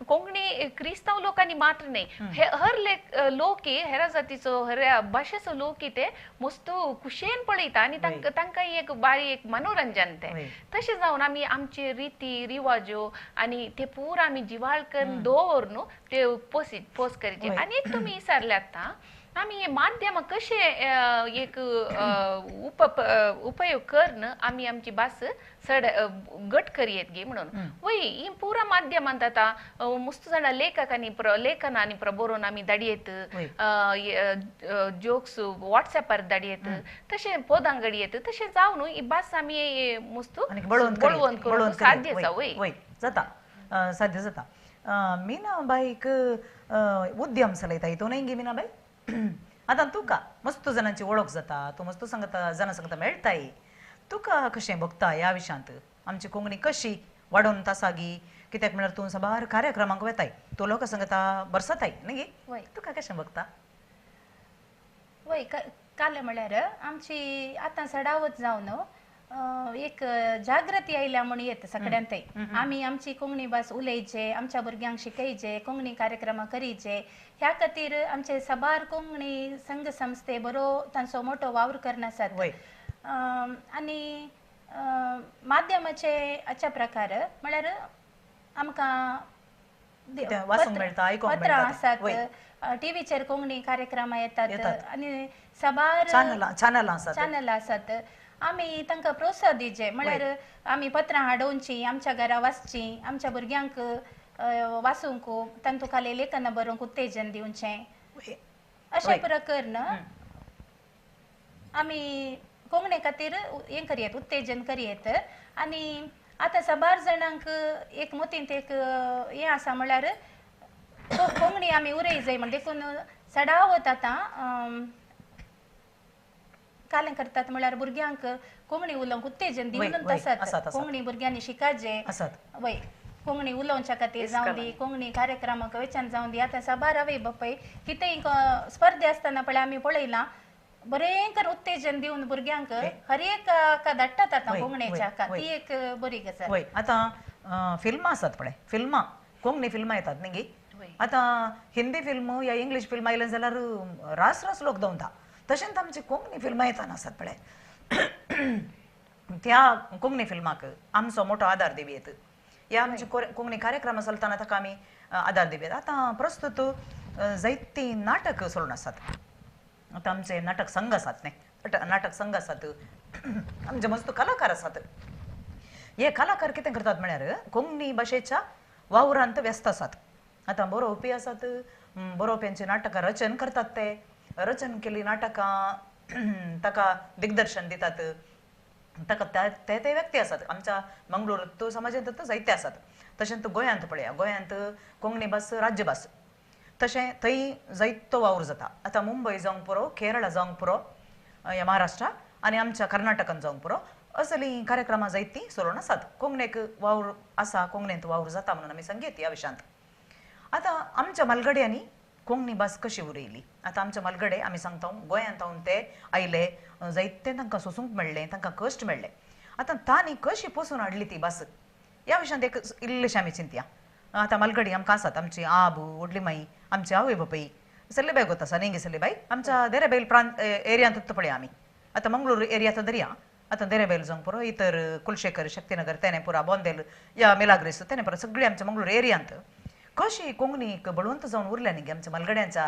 कोंकणी क्रिस्तांव लोकांनी मात्र न्ही, हर लोक हेरा जातीचो हेर भाशेचो लोक ते मस्त खुशेन पळयता आनी तांकां एक बारी एक मनोरंजन ते. तशें जावन आमी आमचे रिती रिवाज्यो आनी ते पुरो आमी जिवाळ करून दवर न्हू ते पोस्ट करचे. आनी एक तुमी विचारले आतां आमी हे माध्यम कशे एक उपयोग करून आमी आमची भास घट करयेत गे म्हणून. वय ही पुरा माध्यमांत आतां मस्त जाणां लेखनांनी बरोवन आमी धाडयेत, जोक्स व्हॉट्सॅपार धाडयेत, तशें पदां घडयेत. तशें जावन न्हू ही भास आमी मस्त बळवंत करून साध्य जाता साध्य जाता. मीना बाईक उद्यम चलयता हितून गे मीना बाई. आतां तुका मस्त जाणांची वळख जाता, तूं मस्त जाणां सांगता मेळटाय. तुका कशें भोगता ह्या विशयांत आमची कोंकणी कशी वाडोवन आसागी? कित्याक म्हळ्यार तूं सबार कार्यक्रमांक वेताय, तूं लोकां सांगता बरसताय न्ही गे. तुका कशें भोगता? वय काले म्हळ्यार आमची आतां सडावत जावन एक जागृती आयल्या म्हण येता सगळ्यांत. आमी आमची कोंकणी भास उलयचे, आमच्या भुरग्यांक शिकयचे, कोंकणी कार्यक्रमां करीचे. ह्या खातीर आमचे सबार कोंकणी संघ संस्थे बरो तांचो मोठो वावर करन आसात. आनी माध्यमाचे अशा प्रकार म्हळ्यार आमकां पत्रां आसात, टीव्हीचेर कोंकणी कार्यक्रमां येतात आनी सबार चॅनलां आसात. आमी तांकां प्रोत्साह दिवचे म्हळ्यार आमी पत्रां हाडोवची, आमच्या घरा वाचची, आमच्या भुरग्यांक वाचूंक तांतूं खाली लेखनां बरोवंक उत्तेजन दिवचें. अशें पुरो करून आमी कोंकणी खातीर हें करयेत, उत्तेजन करयेत. आनी आतां सबार जाणांक एक मोतींत एक हें आसा म्हळ्यार कोंकणी आमी उरय जाय म्हण देखून सडावत आतां कालें करतात म्हळ्यार भुरग्यांक कोंकणी उलोवंक उत्तेजन दिवनूच आसात. कोंकणी भुरग्यांनी शिकाचे. वय कोंकणी उलोवच्या खातीर जावं दी, कोंकणी कार्यक्रमाक वयच्यान जावं दी. आतां सबार हांवें बापय कितेंय स्पर्धे आसतना पळय आमी पळयलां बरें उत्तेजन दिवन भुरग्यांक हर एक धाडटात आतां कोंकणीच्या. ती एक बरी गजाल. आतां फिल्मां आसात पळय, फिल्मां कोंकणी फिल्मां येतात न्ही गे. आतां हिंदी फिल्म या इंग्लीश फिल्म आयले जाल्यार रास लोक धांवता. तशेंच आमची कोंकणी फिल्मां येताना आसात पळय, त्या कोंकणी फिल्माक आमचो मोठो आदार दिवयेत. ह्या आमची कोंकणी कार्यक्रमां चलतना ताका आमी आदार दिवयेत. आतां प्रस्तुत जायतीं नाटक चलून आसात. आतां आमचे नाटक संघ आसात न्ही, नाटक संघ आसात, आमचे मस्त कलाकार आसात. हे कलाकार कितें करतात म्हळ्यार कोंकणी भाशेच्या वावरांत व्यस्त आसात. आतां बरोवपी आसात, बरोवप्यांची नाटकां रचन करतात. ते रचन केली नाटकां ताका दिग्दर्शन दितात. ताका ते व्यक्ती आसात. आमच्या मंगळूर समाजांत जायते आसात. तशेंच गोंयांत पळया, गोंयांत कोंकणी भास राज्यभास. तशें थंय जायतो वावर जाता आतां मुंबय जावंक पुरो केरळा जावंक पुरो या महाराष्ट्रा आनी आमच्या कर्नाटकान जावंक पुरो असली कार्यक्रमां जायतीं चलोवन आसात कोंकणीक वावर आसा कोंकणींत वावर जाता म्हणून आमी सांगीत ह्या विशयांत आतां आमच्या म्हालगड्यांनी कोंकणी भास कशी उरयली आतां आमचे म्हालगडे आमी सांगता गोंयांत ते आयले जायते तांकां सोसूंक मेळ्ळें तांकां कश्ट मेळ्ळे आतां तांणी कशी पोसून हाडली ती भास ह्या विशयांत एक इल्लेशें आमी चिंतया आतां म्हालगडी आमकां आसात आमची आबू व्हडली माई आमची आवय बापाय सल्लेबाई गोत आसा नेंगे सल्लेबाई आमच्या देरेबैल प्रांत एरियांत पळया आमी आतां मंगळूर एरिया तर दर्या आतां देरेबैल जावंक पुरो इतर कुलशेखर शक्तीनगर तेनेपुरा बोंदेल या मेलाग्रेस तेनेपुरा सगळी आमच्या मंगळूर एरियांत कशी कोंकणीक बळवंत जावन उरल्या न्ही आमच्या म्हालगड्यांच्या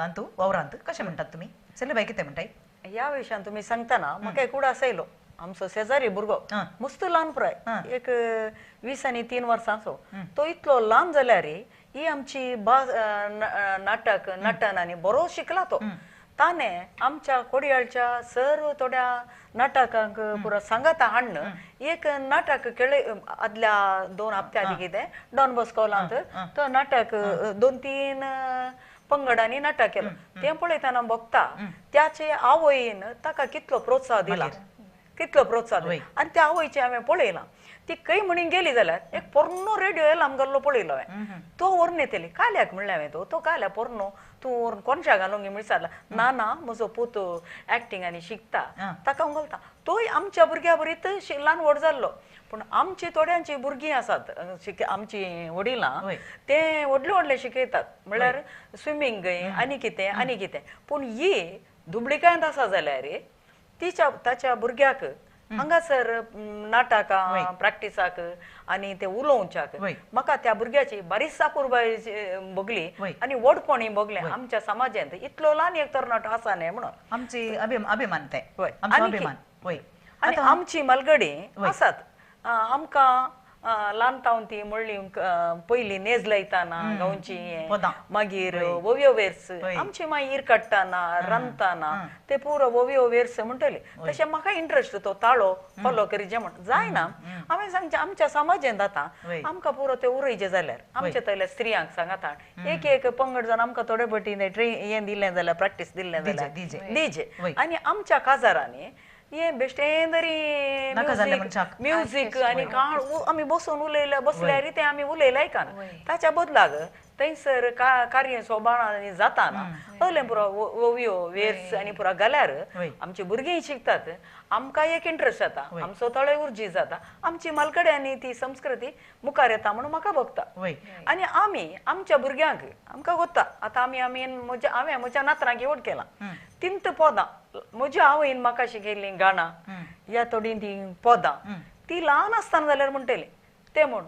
अंतू वावरांत कशें म्हणटात तुमी सल्लेबाई कितें म्हणटाय ह्या विशयान तुम्ही सांगतना म्हाका एक उडा आसयलो आमचो शेजारी भुरगो मस्त ल्हान पुराय एक 20 आनी 3 वर्सांचो तो इतलो ल्हान जाल्यार ही आमची नाटक नटन आनी बरो शिकला तो ताणे आमच्या कोडयाळच्या सर्व थोड्या नाटकांक पुरो सांगाता हाडन एक नाटक केले आदल्या 2 हप्त्या आदी कितें डॉन बॉस्कोलांत तो नाटक 2-3 पंगडांनी नाटक केलो तें पळयतना बघता त्याचे आवयन ताका कितलो प्रोत्साह दिला आनी त्या आवयची हांवें पळयलां ती खंय म्हणून गेली जाल्यार एक पोर्नो रेडिओ येयला आमगेलो पळयलो हांवें तो व्हरून येतली काल्याक म्हणलें हांवें तो काल्या पोर्नो तूं व्हरून कोणशा घालूंक म्हण विचारला ना म्हजो पूत एक्टींग आनी शिकता ताका घालता तोय आमच्या भुरग्या बरीत ल्हान व्हड जाल्लो पूण आमची थोड्यांची भुरगीं आसात आमची वडिलां ते व्हडले शिकयतात म्हणल्यार स्विमींग आनी कितें पूण ही दुबळीकायंत आसा जाल्यार ताच्या भुरग्याक हांगासर नाटकां प्रॅक्टिसाक आनी ते उलोवच्याक म्हाका त्या भुरग्याची बारीक सापूरबाय बगली आनी व्हडपणी बगलें आमच्या समाजांत इतलो ल्हान एक तरणाटो आसा न्ही म्हणून आमची अभिमान ते आनी आमची म्हालगडी आसात आमकां ल्हानतावन ती म्हणली पयलीं नेज लायतना गांवची मागीर वोव्यो वेर्स आमची मागीर काडटाना रांदतना ते पुरो वोव्यो वेर्स म्हणटले तशें म्हाका इंट्रस्ट तो ताळो फॉलो करीचे म्हण जायना हांवें सांगचें आमच्या समाजांत आतां आमकां पुरो ते उरयचे जाल्यार आमचे तयल्या स्त्रियांक सांगाता एक पंगड जावन आमकां थोडे फावटी हें दिलें जाल्यार प्रॅक्टीस दिलें जाल्यार दिजे आनी आमच्या काजारांनी हे बेश्टेंदरी म्युजीक आनी काळ आमी बसून बसल्यार ते आमी उलयले आयकाना ताच्या बदलाक थंयसर कार्य सोबाण जाताना पयलें पुरो ओवियो वेर्स आनी पुरो घाल्यार आमची भुरगीं शिकतात आमकां एक इंट्रस्ट जाता आमचो तळे उर्जी जाता आमची म्हालगड्यांनी ती संस्कृती मुखार येता म्हणून म्हाका भोगता आनी आमी आमच्या भुरग्यांक आमकां गोत्ता आतां हांवें म्हज्या नातरांक एवड केलां 3 पोदां म्हज्या आवयन म्हाका शिकयल्लीं गाणां ह्या थोडीं तीं पोदां ती ल्हान आसतना जाल्यार म्हणटली ते म्हूण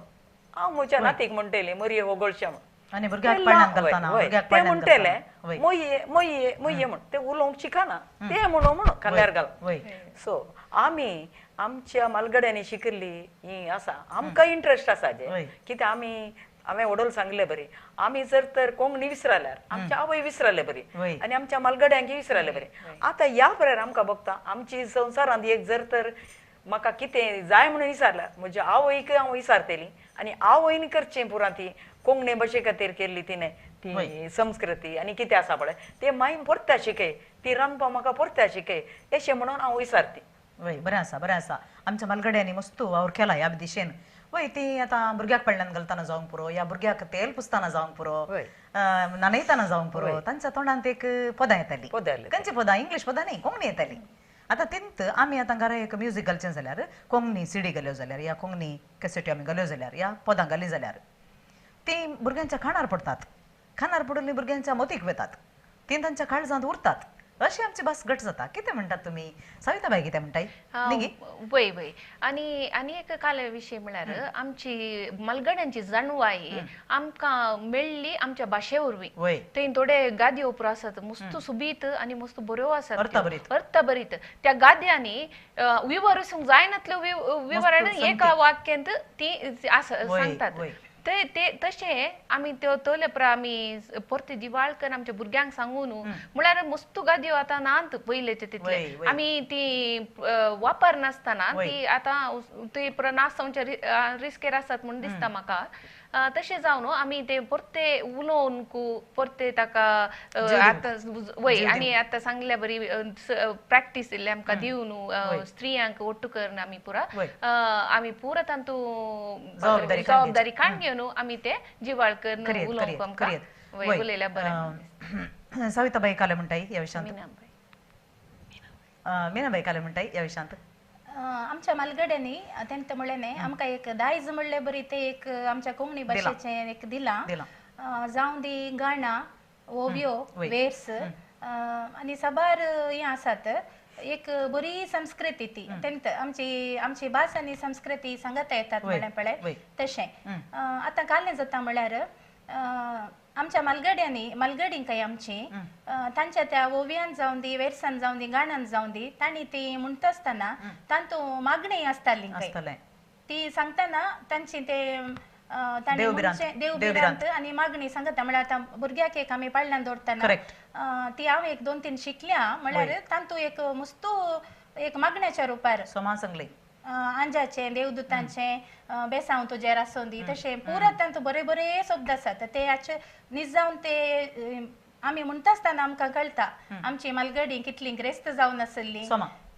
हांव म्हज्या नातीक म्हणटलें मरये होगळशें म्हूण आनी भुरग्याक ते म्हणटले मोये म्हण ते उलोवंक शिकना ते म्हणून काल्यार घाल सो आमी आमच्या म्हालगड्यांनी शिकल्ली ही आसा आमकां इंट्रस्ट आसा जे कित्याक आमी हांवें वडोल सांगलें बरी आमी जर तर कोंकणी विसरल्यार आमच्या आवय विसरले बरी आनी आमच्या म्हालगड्यांक विसरले बरी आतां ह्या परेर आमकां बघता आमची संवसारांत एक जर तर म्हाका कितें जाय म्हणून विचारल्यार म्हज्या आवयक हांव विचारतली आनी आवयन करचें पुरां ती कोंकणी भाशे खातीर केल्ली तिणें ती संस्कृती आनी कितें आसा पळय ते मागीर परत्या शिकय ती रांदपाक म्हाका परत्या शिकय अशें म्हणून हांव विचारती बरें आसा आमच्या म्हालगड्यांनी मस्त वावर केला ह्या दिशेन ती आतां भुरग्याक पडल्यान घालतना जावंक पुरो या भुरग्याक तेल पुसतना जावंक पुरो न्हाणयतना जावंक पुरो तांच्या तोंडांत एक पदां येताली खंयची पदां इंग्लीश पदां न्ही कोंकणी येताली आतां तेंत आमी आतां घरा एक म्युजीक घालचें जाल्यार कोंकणी सीडी घाल्यो जाल्यार या कोंकणी कॅसेटी आमी घाल्यो जाल्यार या पदां घाली जाल्यार ती भुरग्यांच्या खाणार पडतात खाणार पडून भुरग्यांच्या मोतीक वेतात ती तांच्या काळजांत उरतात अशी आमची भास घट जाता कितें म्हणटात तुमी सविताबाई कितें म्हणटाय वय आनी एक काले विशय म्हळ्यार आमची म्हालगड्यांची जाणवाई आमकां मेळ्ळी आमच्या भाशे वरवीं थंय थोडे गादयो पुरो आसात मस्त सुबीत आनी मस्त बऱ्यो आसात अर्थभरीत त्या गाद्यांनी विवरूंक जायनातल्यो विवरण एका वाक्यांत ती सांगतात ते तशें आमी त्यो तोले आमी परते दिवाळकर आमच्या भुरग्यांक सांगून म्हळ्यार मस्त गादयो आतां नात पयलेचे तितले आमी ती वापर नासतना ती आतां ती नासवच्या रिस्केर आसात म्हूण दिसता म्हाका तशें जावन आमी ते परते उलोवन परते ताका आतां वय आनी आतां सांगल्या बरी प्रॅक्टीस इल्ले आमकां दिवन स्त्रियांक ओट्टू करून आमी पुरा तांतू जबाबदारी काण घेवन आमी ते जिवाळ करून उलोवंक आमकां उलयल्या बरें. सविताबाई काले म्हणटाय ह्या विशयांत? मीनाबाई काले म्हणटाय ह्या विशयांत? आमच्या मालगड्यांनी तेंत म्हणलें न्ही आमकां एक दायज म्हणले बरी ते एक आमच्या कोंकणी भाशेचें एक दिलां जावं दी गाणा ओव्यो वेर्स आनी साबार हें आसात एक बरी संस्कृती ती तेंत आमची भास आनी संस्कृती सांगता येतात म्हणलें पळय तशें. आतां कालें जाता म्हळ्यार आमच्या मालगडीं काय आमची तांच्या त्या ओव्यान जावन दी वेर्सान जावन दी गाण्यान जावन दी तांणी ती म्हणटा आसतना तांतू मागणी आसताली ती सांगतना तांची ते देवबिरांत आनी मागणी सांगता म्हळ्यार आतां भुरग्याक एक आमी पाळण्यान दवरतना ती हांव एक 2-3 शिकल्या म्हळ्यार तांतू एक मुस्तू एक मागण्याच्या रुपार सांगले आंजाचे देवदूतांचे बेसांव तुजेर आसूं दी तशें पुरात तांतू बरे बरे शब्द आसात ते नीज जावन ते आमी म्हणटा आसतना आमकां कळटा आमची मालगडी कितली ग्रेस्त जावन आसली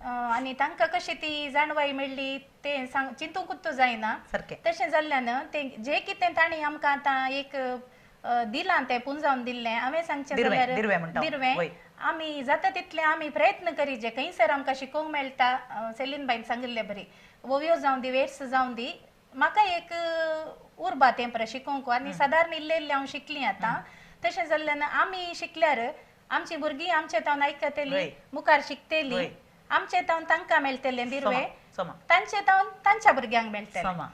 आनी तांकां कशी ती जाणवाई मेळ्ळी ते चिंतूंकूच जायना. तशें जाल्ल्यान ते जे कितें तांणी आमकां आतां एक दिलां तें पुंजावन दिल्लें हांवें सांगचें जाल्यार दिरवें आमी जाता तितले आमी प्रयत्न करी जे खंयसर आमकां शिकोवंक मेळटा सेलीनबाईन सांगिल्लें बरी ओव्यो जावं दी वेर्स जावं दी म्हाका एक उर्बा तें पळय शिकोवंक आनी सादारण इल्लें इल्लें हांव शिकलीं आतां. तशें जाल्ल्यान आमी शिकल्यार आमची भुरगीं आमचे तावन आयकतलीं मुखार शिकतलीं आमचे तावन तांकां मेळटलें दिरवें तांचे तावन तांच्या भुरग्यांक मेळटलें.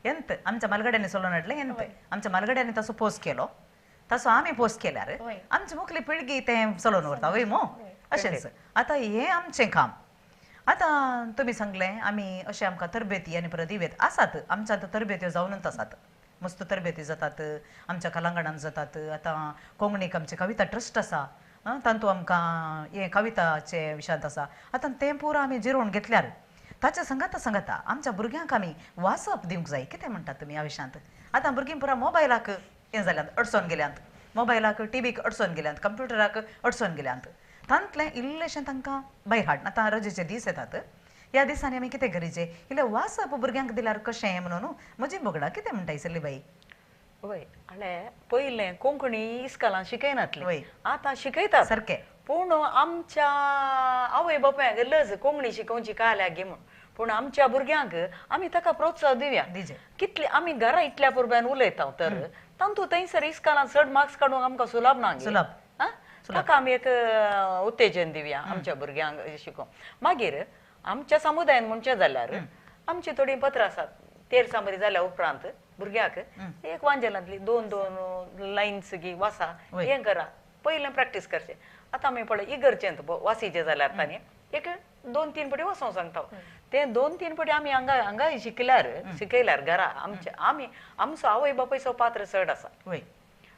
ಎಂತ आमच्या मालगड्यांनी सोलोनटले ಎಂತ आमच्या मालगड्यांनी तसो पोस्ट केलो तसो आमी पोस्ट केल्यार आमची मुखली पिळगी तें चलोवन व्हरता वय मो अशेंच. आतां हें आमचें काम. आतां तुमी सांगलें आमी अशें आमकां तरबेती आनी परत इवेत आसात आमच्या आतां तरबेत्यो जावनूच आसात मस्त तरबेती जातात आमच्या कलांगणान जातात. आतां कोंकणीक आमचे कविता ट्रस्ट आसा तांतू आमकां हे कविताचे विशयांत आसा. आतां तें पुरो आमी जिरोवन घेतल्यार ताचे सांगता आमच्या भुरग्यांक आमी वाचप दिवंक जाय. कितें म्हणटात तुमी ह्या विशयांत? आतां भुरगीं पुरा मोबायलाक हें जाल्यांत अडचण गेल्यांत मोबायलाक टीव्हीक अडचण गेल्यांत कंप्युटराक अडचण गेल्यांत तांतलें इल्लेशें तांकां भायर हाड. आतां रजेचे दीस येतात ह्या दिसांनी आमी कितें करीचें इल्लें वाचप भुरग्यांक दिल्यार कशें म्हणून म्हजी बोगडा कितें म्हणटाय सेलीबाई? वय आनी पयलें कोंकणी इस्कॉलान शिकयनातली आतां शिकयतात सारकें पूण आमच्या आवय बापायक लज कोंकणी शिकोवची काल्याक गे म्हूण पूण आमच्या भुरग्यांक आमी ताका प्रोत्साह दिवया. कितले आमी घरा इतल्या पुरब्यान उलयता तर तांतू थंयसर इस्कॉलान चड मार्क्स काडूंक आमकां सुलभ ना ताका आमी एक उत्तेजन दिवया आमच्या भुरग्यांक शिकोवंक. मागीर आमच्या समुदायान म्हणचें जाल्यार आमची थोडीं पत्रां आसात 13 बरी जाल्या उपरांत भुरग्याक एक वांजेलांतली 2-2 लायन्स गी वाचा हें करा पयलें प्रॅक्टीस करचें. आतां आमी पळय इगर्जेंत वासीचें जाल्यार तांणी एक 2-3 पाटी वचोंक सांगता ते 2-3 पाटी आमी हांगा शिकयल्यार घरा आमी आमचो आवय बापायचो पात्र चड आसा.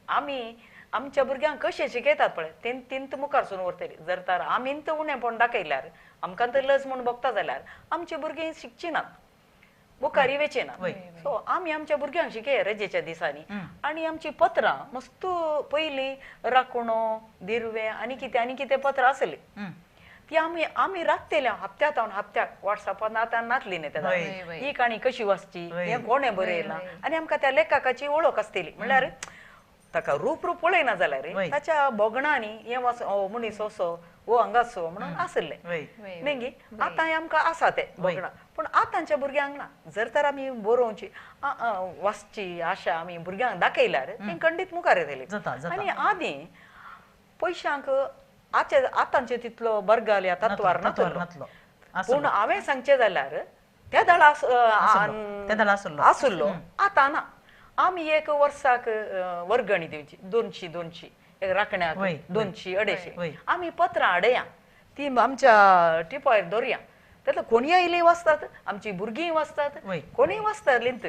आमी आमच्या भुरग्यांक कशें शिकयतात पळय तेंत मुखारसून व्हरतली. जर तर आमींत उणेपण दाखयल्यार आमकां तर लज म्हूण बगता जाल्यार आमची भुरगीं शिकची नात मुखार येवचे ना. सो आमी आमच्या भुरग्यांक शिकय रजेच्या दिसांनी आनी आमची पत्रां मस्त पयलीं राखणो दिरवे आनी कितें पत्रां आसली ती आमी राखतले हप्त्याक वॉट्सॅपान आतां नासली न्ही तेन्ना ही काणी कशी वाचची हें कोणें बरयलां आनी आमकां त्या लेखकाची वळख आसतली म्हणल्यार ताका रूप पळयना जाल्यार ताच्या बोगणांनी हें वाच मनीस असो वो हांगासो म्हणून आसलें नेंगी आतां आमकां आसा तें बोगणां पूण आतांच्या भुरग्यांक ना. जर तर आमी बरोवची वाचची आशा आमी भुरग्यांक दाखयल्यार ती खंडीत मुखार येतली. आनी आदीं पयशांक आतांचे तितलो बरगाल तत्वार नासलो पूण हांवें सांगचें जाल्यार त्या दळा आसलो आतां ना. आमी एक वर्साक वर्गणी दिवची 200 एक राखण्याक 200-250 आमी पत्रां हाडया ती आमच्या टिपायर दवरया. तेतलो कोणी आयली वाचतात आमची भुरगीं वाचतात कोणी वाचतात लिंत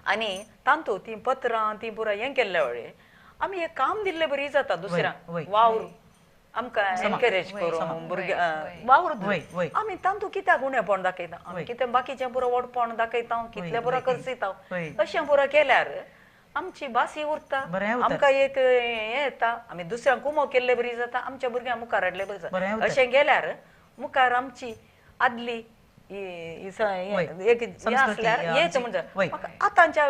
आनी तांतू ती पत्रां ती पुरा हें केल्ले वळे आमी एक काम दिल्लें बरी जाता दुसऱ्यांक वावर आमकां एनकरेज करून भुरग्यांक वावर आमी तांतू कित्याक उणेपण दाखयता आमी कितें बाकीचें पुरो वडपण दाखयता कितलें पुरो करसिता अशें पुरो केल्यार आमची भास ही उरता बरें उरता. आमकां एक हें येता आमी दुसऱ्यांक कुमो केल्ले बरी जाता आमच्या भुरग्यांक मुखार हाडले बरी बरें जाता उरता. अशें गेल्यार मुखार आमची आदली एक हें संस्कृती, आसल्यार हेच आमची. म्हणजे वय. आतांच्या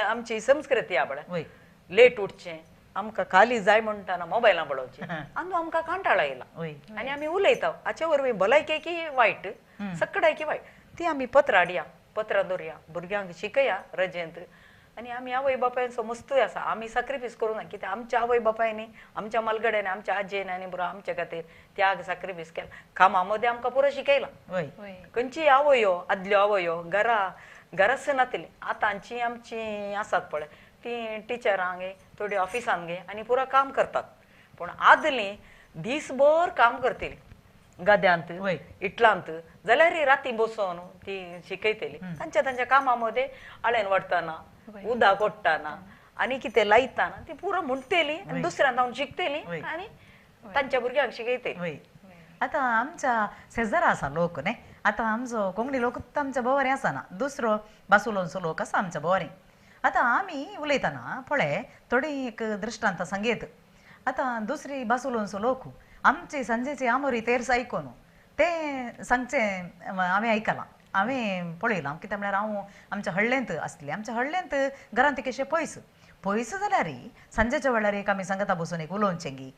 आमची संस्कृती आबळ वय लेट उठचें आमकां खाली जाय म्हणटाना मोबायलां पळोवचें हा. आनी आमकां कांटाळा येयला वय आनी आमी उलयता हाचे वरवीं भलायकेकी वायट सगळ्याकी वायट ती आमी पत्र हाडया पत्र दवरया भुरग्यांक शिकया रजेंत आनी आमी आवय बापायचो मस्तूय आसा आमी सॅक्रिफायस करूं ना कित्याक आमच्या आवय बापायनी आमच्या मलगड्यानी आमच्या आजयेन आनी बरो आमच्या खातीर त्याग सॅक्रिफायस केला कामा मदें आमकां पुरो शिकयला वय खंयची आवयो आदल्यो आवयो घराच नातली आतांची आमची आसात पळय ती टिचरांक गे थोडी ऑफिसान गे आनी पुरो काम करतात पूण आदलीं दीसभर काम करतली गद्यांत वय. इटलांत जाल्यार राती बसोन ती शिकयतली तांच्या कामा मध्ये आळेन वाडटाना उदक ओडटाना आनी कितें लायताना ती पुरो म्हणटली आनी दुसऱ्यांक जावन शिकतली वय. आनी तांच्या भुरग्यांक शिकयतली वय आतां आमच्या शेजारा आसा लोक न्ही आतां आमचो कोंकणी लोकूच आमच्या बोवारी आसा ना दुसरो बासुलोंचो लोक आसा आमच्या बोवारी आतां आमी उलयतना पळय थोडी एक दृश्टांत सांगेत आतां दुसरी बासुलोंचो लोक आमची सांजेची आमोरी तेर्स आयकोन ते सांगचे आमी आयकलां हांवें पळयलां कित्याक म्हळ्यार हांव आमच्या हळ्ळेंत आसली आमच्या हळ्ळेंत घरांत केशे पयस जाल्यार सांजेच्या वेळार एक आमी सांगता बसून एक उलोवचें गी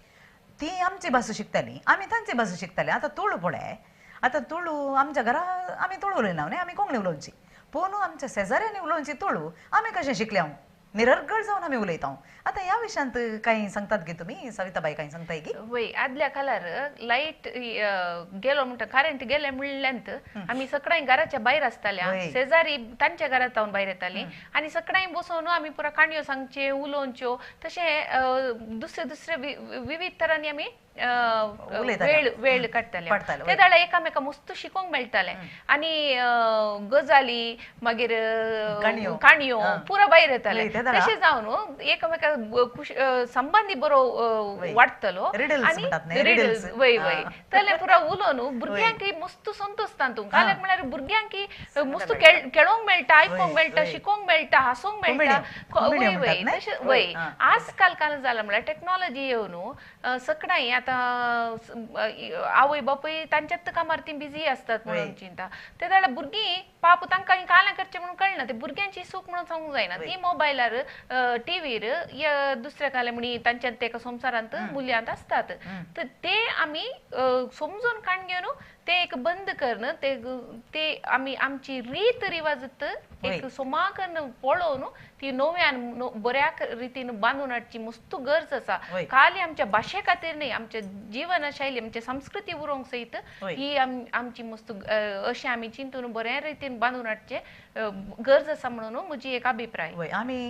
ती आमची भास शिकताली आमी तांची भास शिकताली आतां तुळू पळय आतां तुळू आमच्या घरा आमी तुळू उलयना न्ही आमी कोंकणी उलोवची पूण आमच्या शेजाऱ्यांनी उलोवची तुळू आमी कशें शिकले हांव निरर्गळ जावन आमी उलयता आतां ह्या विशयांत काही सांगतात गे तुमी सविताबाई काही सांगताय की वय आदल्या काळार लाईट गेलो म्हणटा करंट गेले म्हणल्यानंत आमी सगळ्यां घराच्या भायर आसताल्या वय. शेजारी तांच्या घरात जावन भायर येताली आनी सगळ्यां बसोन आमी पुरा काणयो सांगचे उलोवच्यो तशें दुसरे विविध तरांनी आमी वेळ काडटाले काडटाले, ते दाडा एकामेका मस्त शिकोंक मेळटाले आनी गजाली मागीर काणयो पुरा भायर येताले वय, ते दाडा. तशें जावन एकामेका संबंधी बरो वाडटलो Riddles म्हणटात न्ही, रिडल्स riddles. वय वय तले पुरा उलोवन भुरग्यांक मस्त संतोष तांतू काल्याक म्हळ्यार भुरग्यांक मस्त खेळोंक मेळटा आयकोंक मेळटा शिकोंक मेळटा हांसोंक मेळटा वय वय तशें वय आजकाल काल जाला म्हळ्यार टेक्नॉलॉजी येवन सगळ्यां आतां आवय बापूय तांच्यात कामार ती बिजी असतात म्हणून चिंता ते जाल्यार भुरगीं पाप तांकां कालां करचें म्हणून कळना ते भुरग्यांची सूख म्हणून सांगूंक जायना ती मोबायलार टीव्हीर या दुसऱ्या काले म्हणी तांच्या तेका संवसारांत मुल्यांत असतात तर ते आमी समजून काण घेवन ते एक बंद करणं ते आमी आमची रीत रिवाज एक सोमाकन पळोवन ती नव्यान बऱ्या रितीन बांदून हाडची मस्त गरज आसा खाली आमच्या भाशे खातीर न्ही आमच्या जीवनशैली आमच्या संस्कृती उरोवंक सयत ही आमची मस्त अशें आमी चिंतून बऱ्या रितीन बांदून हाडचे गरज आसा म्हणून म्हजी एक अभिप्राय आमी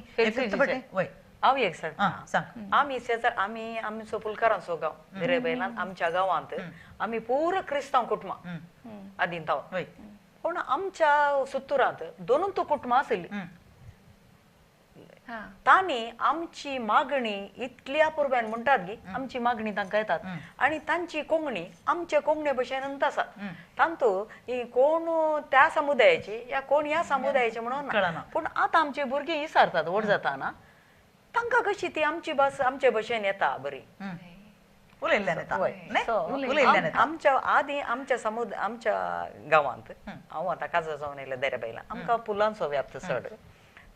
हांव एक सांगता सांग आमी शेजार आमी आमचो पुलकारांचो गांव बिरेबेलान आमच्या गांवांत आमी पूर क्रिस्तांव कुटुंबां आदीं तावन पूण आमच्या सुत्तुरांत दोनूच कुटुंबां आसली तांणी आमची मागणी इतली अपुरब्यान म्हणटात गी आमची मागणी तांकां येतात आनी तांची कोंकणी आमचे कोंकणी भशेन आसा तांतू कोण त्या समुदायाची या कोण ह्या समुदायाची म्हणून कळना पूण आतां आमची भुरगीं विचारतात व्हड जाताना तांकां कशी ती आमची भास आमचे भशेन येता बरी आमच्या आदीं आमच्या गांवांत हांव आतां काजार जावन येयले देरेबायला आमकां पुलांचो व्याप्त चड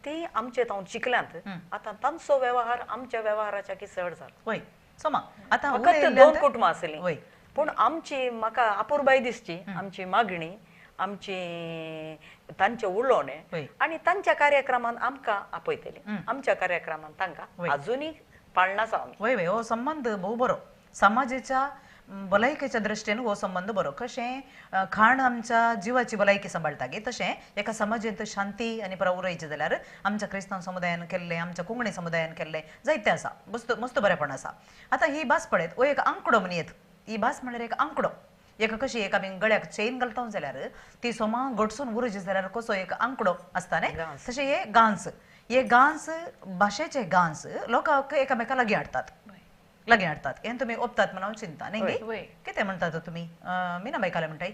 ती आमचे तावन शिकल्यांत आतां तांचो वेव्हार आमच्या वेव्हाराच्या की चड जाला फकत दोन कुटुंबां आसलीं पूण आमची म्हाका अपुरबाय दिसची आमची मागणी आमची तांचे उलोवणे आनी तांच्या कार्यक्रमांत आमकां आपयतली आमच्या कार्यक्रमांत तांकां अजुनूय पाळना आसा वय हो संबंध भोव बरो समाजाच्या भलायकेच्या दृश्टीन हो संबंध बरो कशें खाण आमच्या जिवाची भलायकी सांबाळटा गे तशें एका समाजांत शांती आनी बरो उरयचें जाल्यार आमच्या क्रिस्तांव समुदायान केल्लें आमच्या कोंकणी समुदायान केल्लें जायतें आसा मस्त बरेपण आसा आतां ही भास पळयत हो एक आंकडो म्हणयत ही भास म्हळ्यार एक आंकडो एक कशी एक आमी गळ्याक चेन घालता जाल्यार ती सोमा घडसून उरची जाल्यार कसो एक आंकडो आसता न्ही तशें हे गांस भाशेचे गांस लोकांक एकामेका लागीं हाडटात हें तुमी ओपतात म्हणून हांव चिंता न्ही कितें म्हणटात तुमी मिनाबाई काले म्हणटाय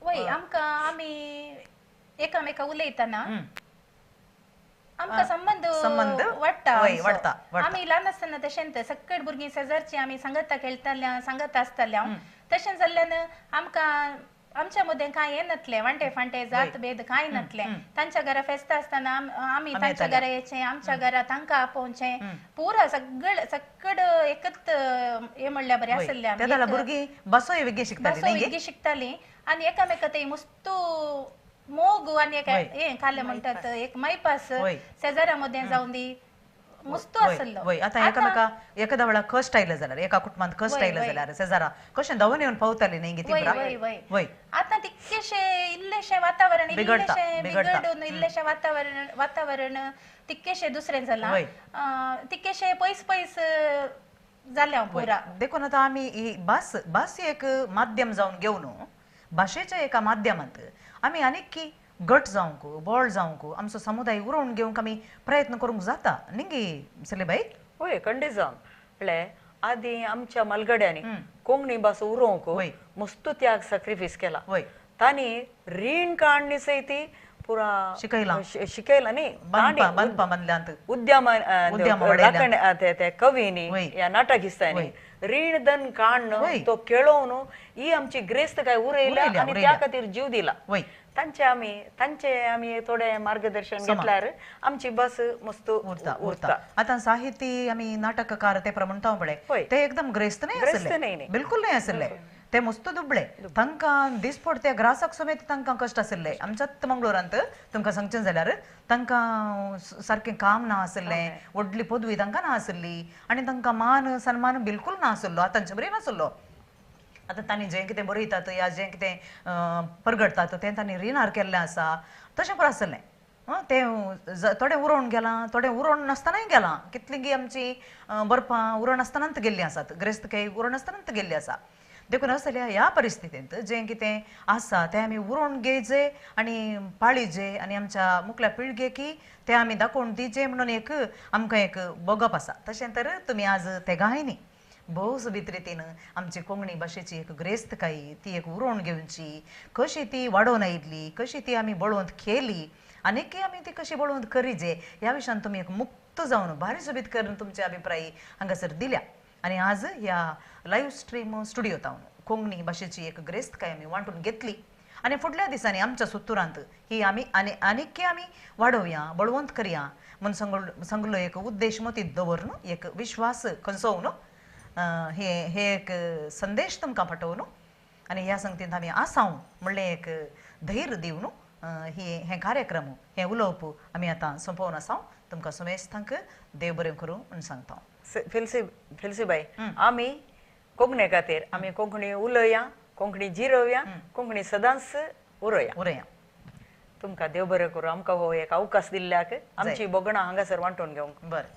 वय आमकां आमी एकामेका उलयतना आमकां संबंध संबंध वाडटा वय आमचो. वाडटा आमी ल्हान आसतना तशेंच सकट भुरगीं शेजारची आमी सांगता खेळटाल्या सांगत आसताल्या तशें जाल्ल्यान आमकां आमच्या मदें कांय हें नासलें वांटे फांटे जात भेद कांय नासलें. तांच्या घरा फेस्त आसतना आमी तांच्या घरा येचें आमच्या घरा तांकां आपोवचें पुरा सकड एकच हें म्हणल्यार बरें आसलें त्या जाल्यार भुरगीं बसोय वेगळी शिकताली न्ही गे? विगी शिकतालीं आनी एकामेका ते मस्तू मोग आनी एक हें काले म्हणटात एक मैपास शेजारा मदें जावन दी मस्तू आसलो. वय आतां एकामेका एखाद्या वेळा कश्ट आयले जाल्यार एका कुटुंबांत कश्ट आयले जाल्यार शेजारा कशें धांवन येवन पावताली न्ही गे ती वय आतां तितकेशें इल्लेशें वातावरण इल्लेशें बिगडून इल्लेशें वातावरण तितकेशें दुसरें जालां तितकेशें पयस जाल्या पुरा. देखून आतां आमी ही भास एक माध्यम जावन घेवन भाशेच्या एका माध्यमांत आमी आनीक गट जावंक बोळ जावंक आमचो समुदाय उरोवन घेवंक आमी प्रयत्न करूंक जाता न्ही गे सलीबाई? होय खंडीत जावन म्हळ्यार आदी आमच्या मलगड्यांनी कोंकणी भास उरोवंक मस्त त्याग सॅक्रिफायस केला. तांणी रीण काडणी सयती पुरा शिकयला न्ही बांदल्यांत उद्यम ते कवीनी या नाटक हिस्तांनी रीण दन काडणं तो केळोवन ही आमची ग्रेस्त काय उरयल्या आनी त्या खातीर जीव दिला. तांचे आमी थोडे मार्गदर्शन घेतल्यार आमची बस मस्त उरता. आतां साहित्य आमी नाटककार ते म्हणटा पळय ते एकदम ग्रेस्त न्ही बिलकुल न्ही आसले. ते मस्त दुबळे तांकां दिसपड त्या ग्रासाक समेत तांकां कश्ट आसले. आमच्याच मंगळुरांत तुमकां सांगचें जाल्यार तांकां सारकें काम ना आसलें व्हडली पदवी तांकां ना आसली आनी तांकां मान सन्मान बिलकुल ना आसलो आतांचे बरी नासलो. आतां तांणी जें कितें बरयतात या जें कितें परगडतात तें तांणी रिणार केल्लें आसा तशें पुरो आसलें. तें थोडें उरोवन गेलां थोडें उरोवन नासतनाय गेलां. कितलीं गी आमची बरपां उरोवन आसतनाच गेल्लीं आसात ग्रेस्त काही उरोवन आसतनाच गेल्लीं आसा. देखून असल्या ह्या परिस्थितींत जें कितें आसा तें आमी उरोवन घेयचें आनी पाळीचें आनी आमच्या मुखल्या पिळगेकी तें आमी दाखोवन दिचें म्हणून एक आमकां एक बोगप आसा. तशें तर तुमी आज तेगांय भोव सोबीत रितीन आमची कोंकणी भाशेची एक ग्रेस्तकायी ती एक उरोवन घेवची कशी ती वाडोवन आयिल्ली कशी ती आमी बळोवंत केली आनीकय आमी ती कशी बळोवंत करीचे ह्या विशयान तुमी एक मुक्त जावन भारी सोबीत करून तुमचे अभिप्राय हांगासर दिल्या. आनी आज ह्या लायव्ह स्ट्रीम स्टुडियोंत कोंकणी भाशेची एक ग्रेस्तकाय आमी वांटून घेतली आनी फुडल्या दिसांनी आमच्या सुत्तुरांत ही आमी आनीक आमी वाडोवया बळवंत करया म्हणून सांगलो एक उद्देश मतींत दवरून एक विश्वास खंचोवन हे एक संदेश तुमकां पाठोवन आनी ह्या संगतींत आमी आसांव म्हणलें एक धैर्य दिवन हे कार्यक्रम हे उलोवप आमी आतां सोंपोवन आसांव. तुमकां सुमेस्तांक देव बरें करूं म्हणून सांगता. फेलसीबाई आमी कोंकणी खातीर आमी कोंकणी उलया कोंकणी जिरोवया कोंकणी सदांच उरया. तुमकां देव बरें करूं. आमकां हो एक अवकाश दिल्ल्याक आमची बोगणां हांगासर वांटून घेवंक. बरें.